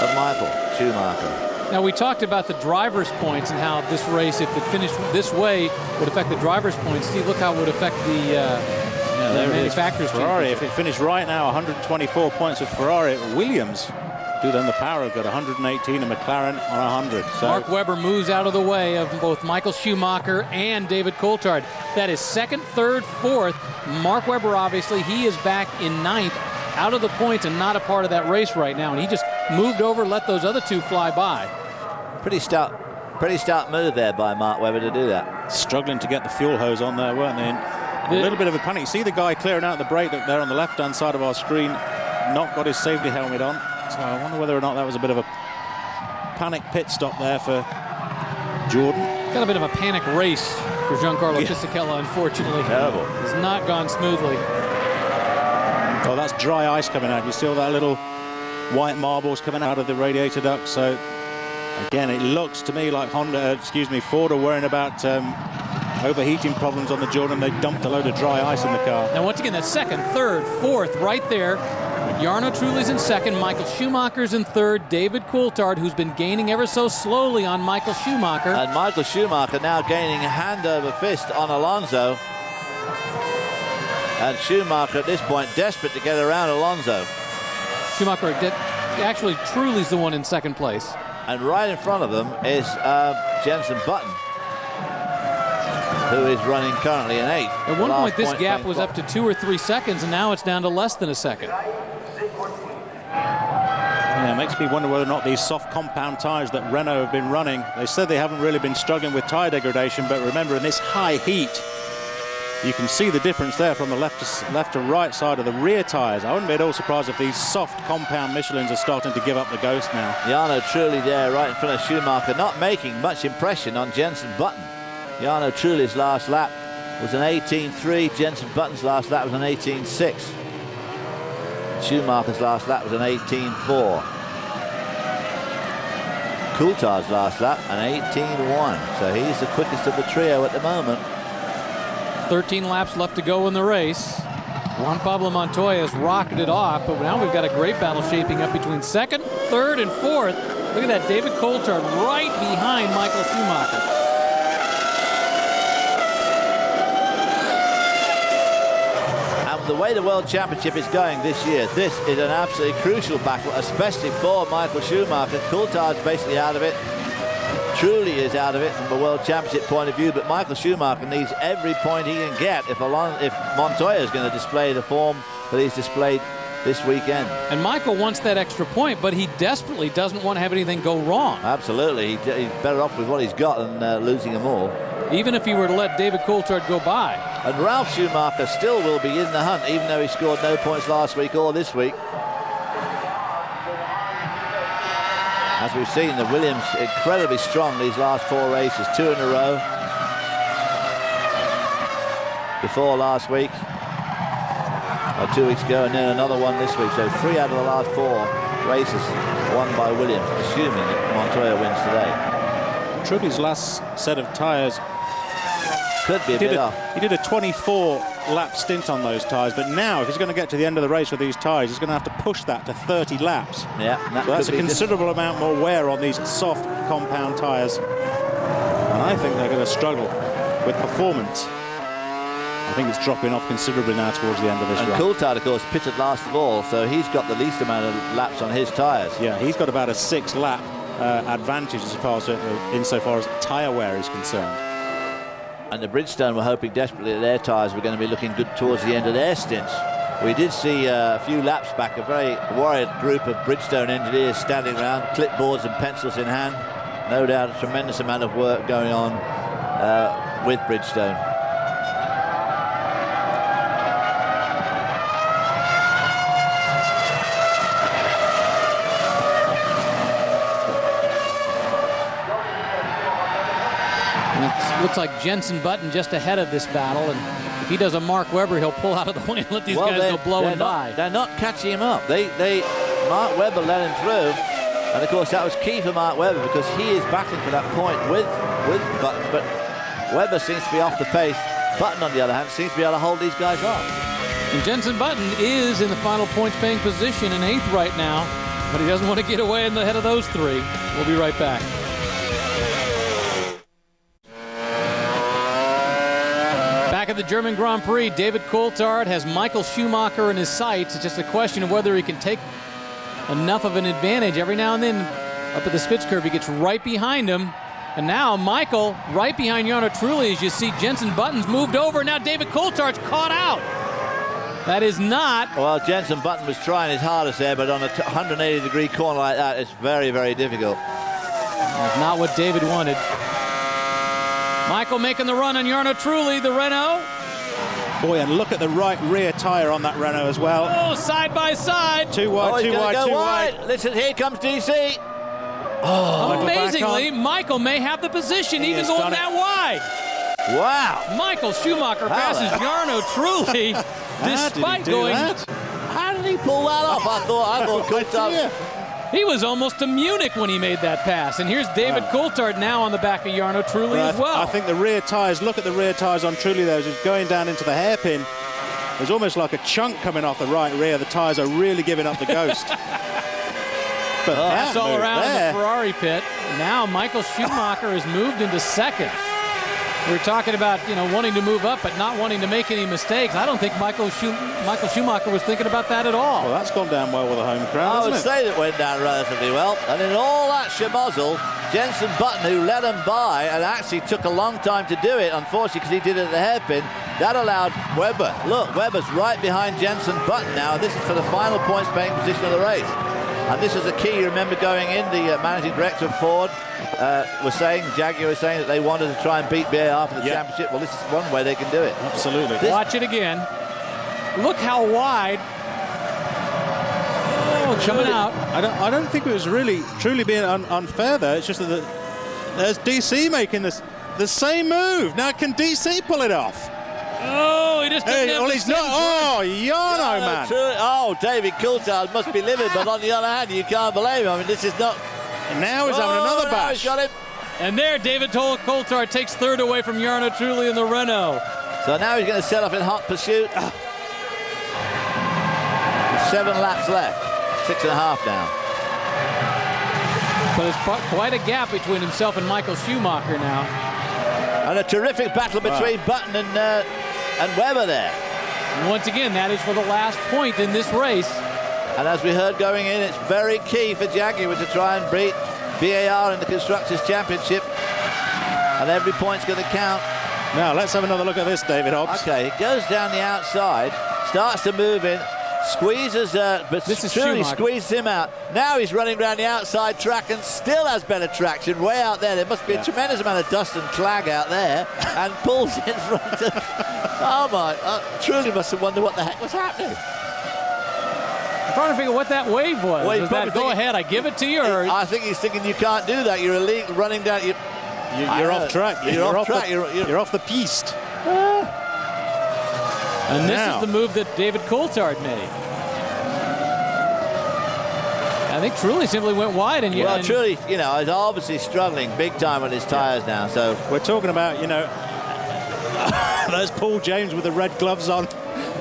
of Michael Schumacher. Now, we talked about the driver's points and how this race, if it finished this way, would affect the driver's points. Steve, look how it would affect the manufacturer's Ferrari. If it finished right now, 124 points with Ferrari. Williams do then the power have got 118 and McLaren on 100. So Mark Webber moves out of the way of both Michael Schumacher and David Coulthard. That is second, third, fourth. Mark Webber, obviously, he is back in 9th, out of the points and not a part of that race right now. And he just moved over, let those other 2 fly by. Pretty stout move there by Mark Webber to do that. Struggling to get the fuel hose on there, weren't they? A little bit of a panic. You see the guy clearing out the brake there on the left-hand side of our screen, not got his safety helmet on. So I wonder whether or not that was a bit of a panic pit stop there for Jordan. Got a bit of a panic race for Giancarlo Fisichella, unfortunately. Terrible. It's not gone smoothly. Oh, that's dry ice coming out. You see all that little white marbles coming out of the radiator duct. So again, it looks to me like Ford are worrying about overheating problems on the Jordan. They dumped a load of dry ice in the car. Now, once again, that's second, third, fourth, right there. Jarno Trulli's in second, Michael Schumacher's in third, David Coulthard, who's been gaining ever so slowly on Michael Schumacher. And Michael Schumacher now gaining hand over fist on Alonso. And Schumacher at this point desperate to get around Alonso. Schumacher, actually, Trulli's the one in second place. And right in front of them is Jenson Button, who is running currently in 8th. At one point, this gap was up to 2 or 3 seconds, and now it's down to less than a second. Yeah, it makes me wonder whether or not these soft compound tyres that Renault have been running, they said they haven't really been struggling with tyre degradation, but remember, in this high heat, you can see the difference there from the left to right side of the rear tyres. I wouldn't be at all surprised if these soft compound Michelins are starting to give up the ghost now. Jarno Trulli there right in front of Schumacher, not making much impression on Jenson Button. Jarno Trulli's last lap was an 18.3. Jenson Button's last lap was an 18.6. Schumacher's last lap was an 18.4. Coulthard's last lap an 18.1. So he's the quickest of the trio at the moment. 13 laps left to go in the race. Juan Pablo Montoya has rocketed off, but now we've got a great battle shaping up between second, third, and fourth. Look at that, David Coulthard right behind Michael Schumacher. The way the World Championship is going this year, this is an absolutely crucial battle, especially for Michael Schumacher. Coulthard's basically out of it. Trulli is out of it from a World Championship point of view, but Michael Schumacher needs every point he can get if Montoya is going to display the form that he's displayed this weekend. And Michael wants that extra point, but he desperately doesn't want to have anything go wrong. Absolutely. He's better off with what he's got than losing them all. Even if he were to let David Coulthard go by. And Ralf Schumacher still will be in the hunt, even though he scored no points last week or this week. As we've seen, the Williams incredibly strong these last 4 races, 2 in a row. Before last week, or 2 weeks ago, and then another one this week. So 3 out of the last 4 races won by Williams, assuming that Montoya wins today. Trulli's last set of tyres could be a bit off. He did a 24-lap stint on those tyres, but now if he's going to get to the end of the race with these tyres, he's going to have to push that to 30 laps. Yeah, so that's a considerable amount more wear on these soft compound tyres, and I think they're going to struggle with performance. I think it's dropping off considerably now towards the end of this run. And Coulthard, of course, pitted last of all, so he's got the least amount of laps on his tyres. Yeah, he's got about a 6-lap advantage insofar as tyre wear is concerned. And the Bridgestone were hoping desperately that their tyres were going to be looking good towards the end of their stints. We did see a few laps back a very worried group of Bridgestone engineers standing around, clipboards and pencils in hand. No doubt a tremendous amount of work going on with Bridgestone. It looks like Jenson Button just ahead of this battle, and if he does a Mark Webber, he'll pull out of the way and let these guys go blowing by. They're not catching him up. Mark Webber let him through, and of course that was key for Mark Webber because he is battling for that point with Button, but Webber seems to be off the pace. Button, on the other hand, seems to be able to hold these guys off. And Jenson Button is in the final points-paying position in 8th right now, but he doesn't want to get away in the head of those three. We'll be right back. Back at the German Grand Prix, David Coulthard has Michael Schumacher in his sights. It's just a question of whether he can take enough of an advantage. Every now and then, up at the Spitz curve, he gets right behind him. And now Michael right behind Jarno Trulli, as you see Jenson Button's moved over. Now David Coulthard's caught out. That is not. Well, Jenson Button was trying his hardest there, but on a 180-degree corner like that, it's very, very difficult. That's not what David wanted. Michael making the run on Jarno Trulli, the Renault. Boy, and look at the right rear tyre on that Renault as well. Oh, side by side. Too wide, too wide, too wide. Listen, here comes DC. Oh, amazingly, Michael may have the position even going that wide. Wow. Michael Schumacher passes Jarno Trulli despite going. How did he pull that off? I thought Coulthard. He was almost to Munich when he made that pass. And here's David Coulthard now on the back of Jarno Trulli as well. I think the rear tyres, look at the rear tyres on Trulli there, just going down into the hairpin. There's almost like a chunk coming off the right rear. The tyres are really giving up the ghost. But that's all around the Ferrari pit. Now Michael Schumacher has moved into 2nd. We're talking about, wanting to move up but not wanting to make any mistakes. I don't think Michael Schumacher was thinking about that at all. Well, that's gone down well with the home crowd, I would say that went down relatively well. And in all that schmozzle, Jenson Button, who led him by and actually took a long time to do it, unfortunately, because he did it at the hairpin, that allowed Webber. Look, Webber's right behind Jenson Button now, and this is for the final points-paying position of the race. And this is the key. You remember going in, the managing director of Ford Jaguar was saying that they wanted to try and beat BAR for the championship. Well, this is one way they can do it. Absolutely. Watch it again. Look how wide. Oh, coming out. I don't think it was really truly being unfair there. It's just that there's DC making the same move. Now can DC pull it off? Oh, he just didn't have well, he's not. Oh, Jarno, man. Oh, David Coulthard must be livid, but on the other hand, you can't blame him. I mean, this is not. And now he's having another bash. He's got him. And there, David Coulthard takes 3rd away from Jarno Trulli in the Renault. So now he's going to set off in hot pursuit. 7 laps left. 6.5 now. But it's quite a gap between himself and Michael Schumacher now. And a terrific battle between Button and Webber there. And once again, that is for the last point in this race. And as we heard going in, it's very key for Jaguar to try and beat BAR in the Constructors' Championship. And every point's going to count. Now, let's have another look at this, David Hobbs. Okay, it goes down the outside, starts to move in, squeezes, but truly squeezes him out. Now he's running around the outside track and still has better traction way out there. There must be a tremendous amount of dust and clag out there, and pulls in front of. Oh my! Truly must have wondered what the heck was happening. I'm trying to figure what that wave was. Well, was that go ahead, I give it to you, or? I think he's thinking you can't do that. You're illegal running down. You're off track. You're off track. You're off the piste. And this is the move that David Coulthard made. I think Trulli simply went wide. And well, Trulli, is obviously struggling big time on his tyres now. So we're talking about, there's Paul James with the red gloves on.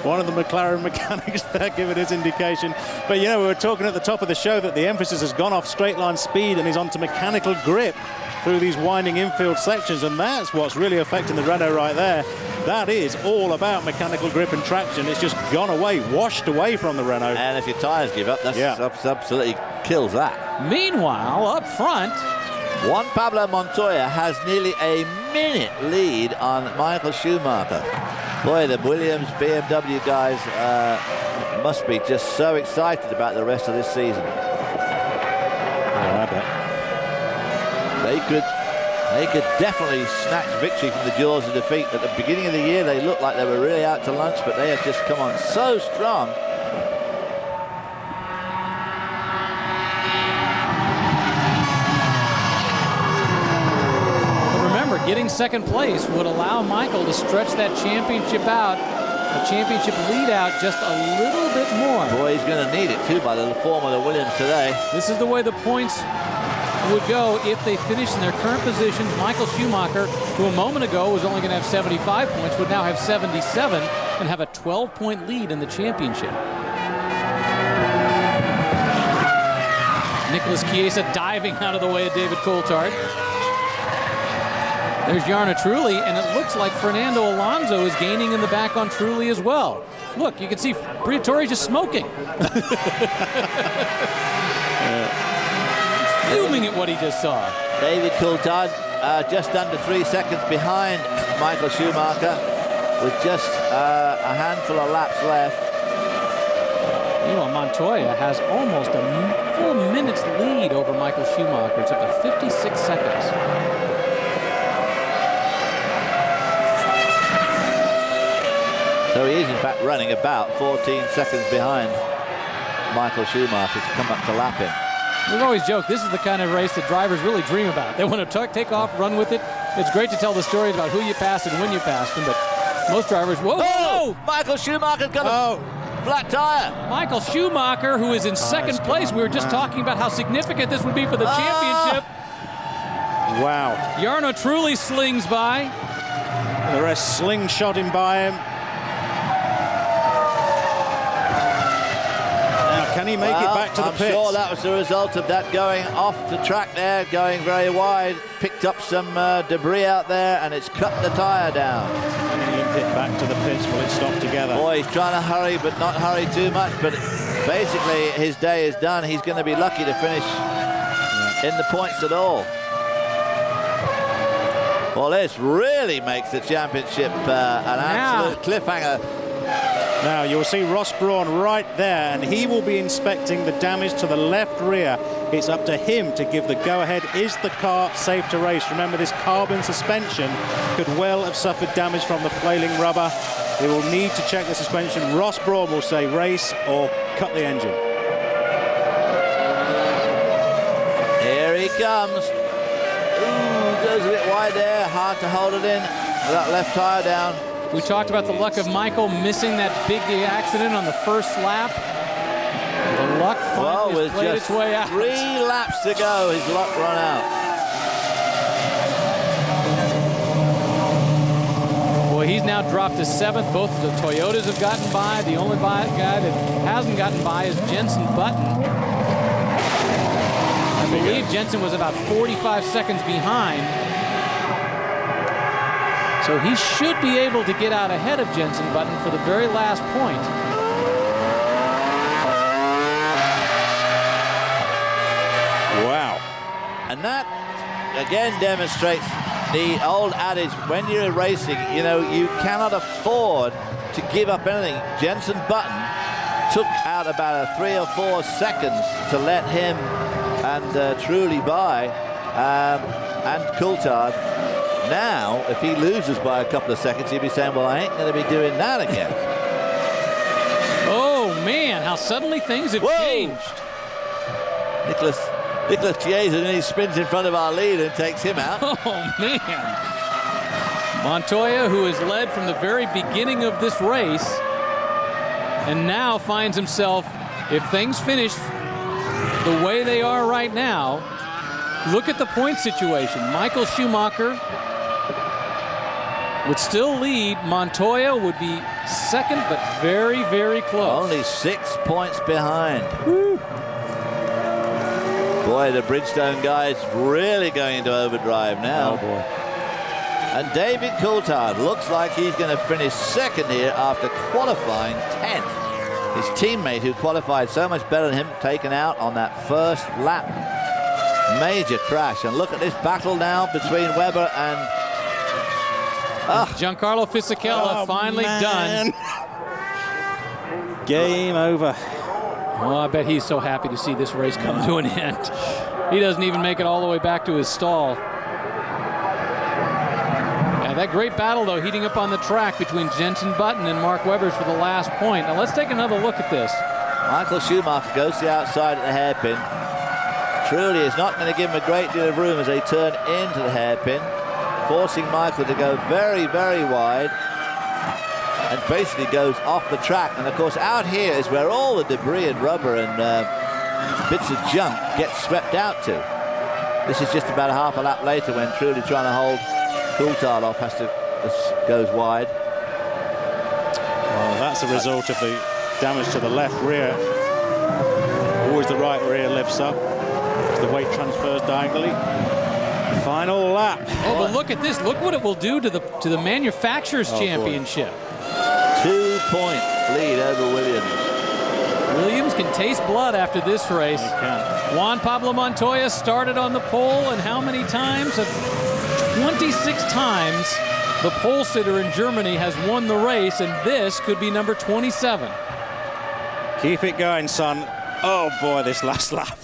One of the McLaren mechanics there giving his indication. But, we were talking at the top of the show that the emphasis has gone off straight line speed and he's onto mechanical grip through these winding infield sections, and that's what's really affecting the Renault right there. That is all about mechanical grip and traction. It's just gone away, washed away from the Renault. And if your tyres give up, that's absolutely kills that. Meanwhile, up front, Juan Pablo Montoya has nearly a minute lead on Michael Schumacher. Boy, the Williams BMW guys must be just so excited about the rest of this season. Yeah, I bet. They could They could definitely snatch victory from the jaws of defeat. At the beginning of the year, they looked like they were really out to lunch, but they have just come on so strong. Getting second place would allow Michael to stretch that championship out, the championship lead out just a little bit more. Boy, he's going to need it too by the form of the Williams today. This is the way the points would go if they finish in their current positions. Michael Schumacher, who a moment ago was only going to have 75 points, would now have 77 and have a 12-point lead in the championship. Nicholas Chiesa diving out of the way of David Coulthard. There's Jarno Trulli, and it looks like Fernando Alonso is gaining in the back on Trulli as well. Look, you can see Briatore just smoking. Fuming at what he just saw. David Coulthard just under 3 seconds behind Michael Schumacher with just a handful of laps left. Meanwhile, Montoya has almost a full minute's lead over Michael Schumacher. It's up to 56 seconds. So he is, in fact, running about 14 seconds behind Michael Schumacher to come up to lap him. We've always joked, this is the kind of race that drivers really dream about. They want to take off, run with it. It's great to tell the stories about who you passed and when you passed them, but most drivers, whoa! Oh! Michael Schumacher's got a flat tire. Michael Schumacher, who is in second place. We were just talking about how significant this would be for the championship. Wow. Jarno Trulli slings by. The rest slingshotting by him. Can he make it back to the pits? I'm sure that was the result of that going off the track there, going very wide, picked up some debris out there, and it's cut the tyre down. And he limped it back to the pits. Will it stop together? Boy, he's trying to hurry, but not hurry too much. But basically, his day is done. He's going to be lucky to finish in the points at all. Well, this really makes the championship an absolute cliffhanger. Now you'll see Ross Brawn right there, and he will be inspecting the damage to the left rear. It's up to him to give the go-ahead. Is the car safe to race? Remember, this carbon suspension could well have suffered damage from the flailing rubber. They will need to check the suspension. Ross Brawn will say race or cut the engine. Here he comes. Ooh, goes a bit wide there. Hard to hold it in with that left tyre down. We talked about the luck of Michael missing that big accident on the first lap. The luck finally played its way out. 3 laps to go, his luck run out. Boy, he's now dropped to 7th. Both of the Toyotas have gotten by. The only guy that hasn't gotten by is Jenson Button. I believe Jenson was about 45 seconds behind. So he should be able to get out ahead of Jenson Button for the very last point. Wow. And that, again, demonstrates the old adage, when you're racing, you know, you cannot afford to give up anything. Jenson Button took out about 3 or 4 seconds to let him and Trulli by, and Coulthard. Now, if he loses by a couple of seconds, he'd be saying, well, I ain't going to be doing that again. Oh, man, how suddenly things have changed. Nicholas Chiesa nearly spins in front of our lead and takes him out. Oh, man. Montoya, who has led from the very beginning of this race, and now finds himself, if things finish the way they are right now, look at the point situation. Michael Schumacher would still lead. Montoya would be second, but very, very close. Only 6 points behind. Woo. Boy, the Bridgestone guy's really going into overdrive now. Oh, boy. And David Coulthard looks like he's going to finish second here after qualifying 10th. His teammate, who qualified so much better than him, taken out on that first lap. Major crash. And look at this battle now between Webber and Giancarlo Fisichella finally done. Game over. Well, I bet he's so happy to see this race come to an end. He doesn't even make it all the way back to his stall. That great battle, though, heating up on the track between Jenson Button and Mark Webber for the last point. Now let's take another look at this. Michael Schumacher goes to the outside at the hairpin. Trulli is not going to give him a great deal of room as they turn into the hairpin, forcing Michael to go very, very wide, and basically goes off the track. And of course out here is where all the debris and rubber and bits of junk get swept out to. This is just about a half a lap later when Trulli, trying to hold Coulthard off, goes wide. Well, that's a result of the damage to the left rear. Always the right rear lifts up as the weight transfers diagonally. Final lap. Oh, but look at this. Look what it will do to the Manufacturers' Championship. Boy. 2-point lead over Williams. Williams can taste blood after this race. He can. Juan Pablo Montoya started on the pole, and how many times? 26 times the pole sitter in Germany has won the race, and this could be number 27. Keep it going, son. Oh boy, this last lap.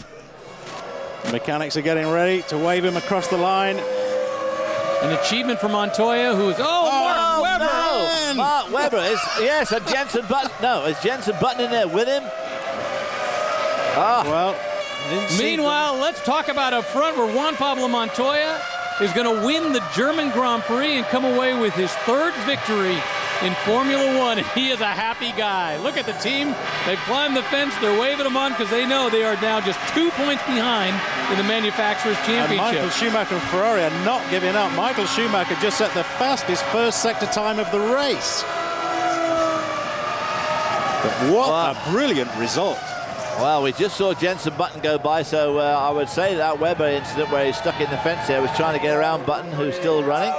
The mechanics are getting ready to wave him across the line. An achievement for Montoya, who is Mark Webber. No. Mark Webber is and Jenson Button. No, is Jenson Button in there with him? Well, meanwhile, let's talk about up front where Juan Pablo Montoya is going to win the German Grand Prix and come away with his third victory in Formula One, and he is a happy guy. Look at the team. They've climbed the fence. They're waving them on because they know they are now just 2 points behind in the Manufacturers' Championship. And Michael Schumacher and Ferrari are not giving up. Michael Schumacher just set the fastest first sector time of the race. But what a brilliant result. Well, we just saw Jenson Button go by, so I would say that Webber incident where he's stuck in the fence there was trying to get around Button, who's still running.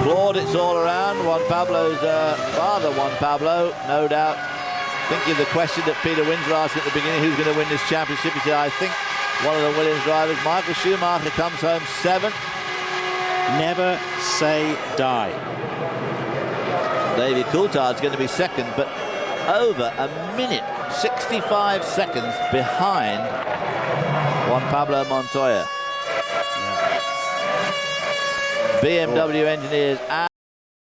Plaudits all around. Juan Pablo's father, Juan Pablo, no doubt, thinking of the question that Peter Winsor asked at the beginning, who's going to win this championship? He said, I think one of the Williams drivers. Michael Schumacher comes home 7th. Never say die. David Coulthard's going to be 2nd, but over a minute, 65 seconds behind Juan Pablo Montoya. BMW engineers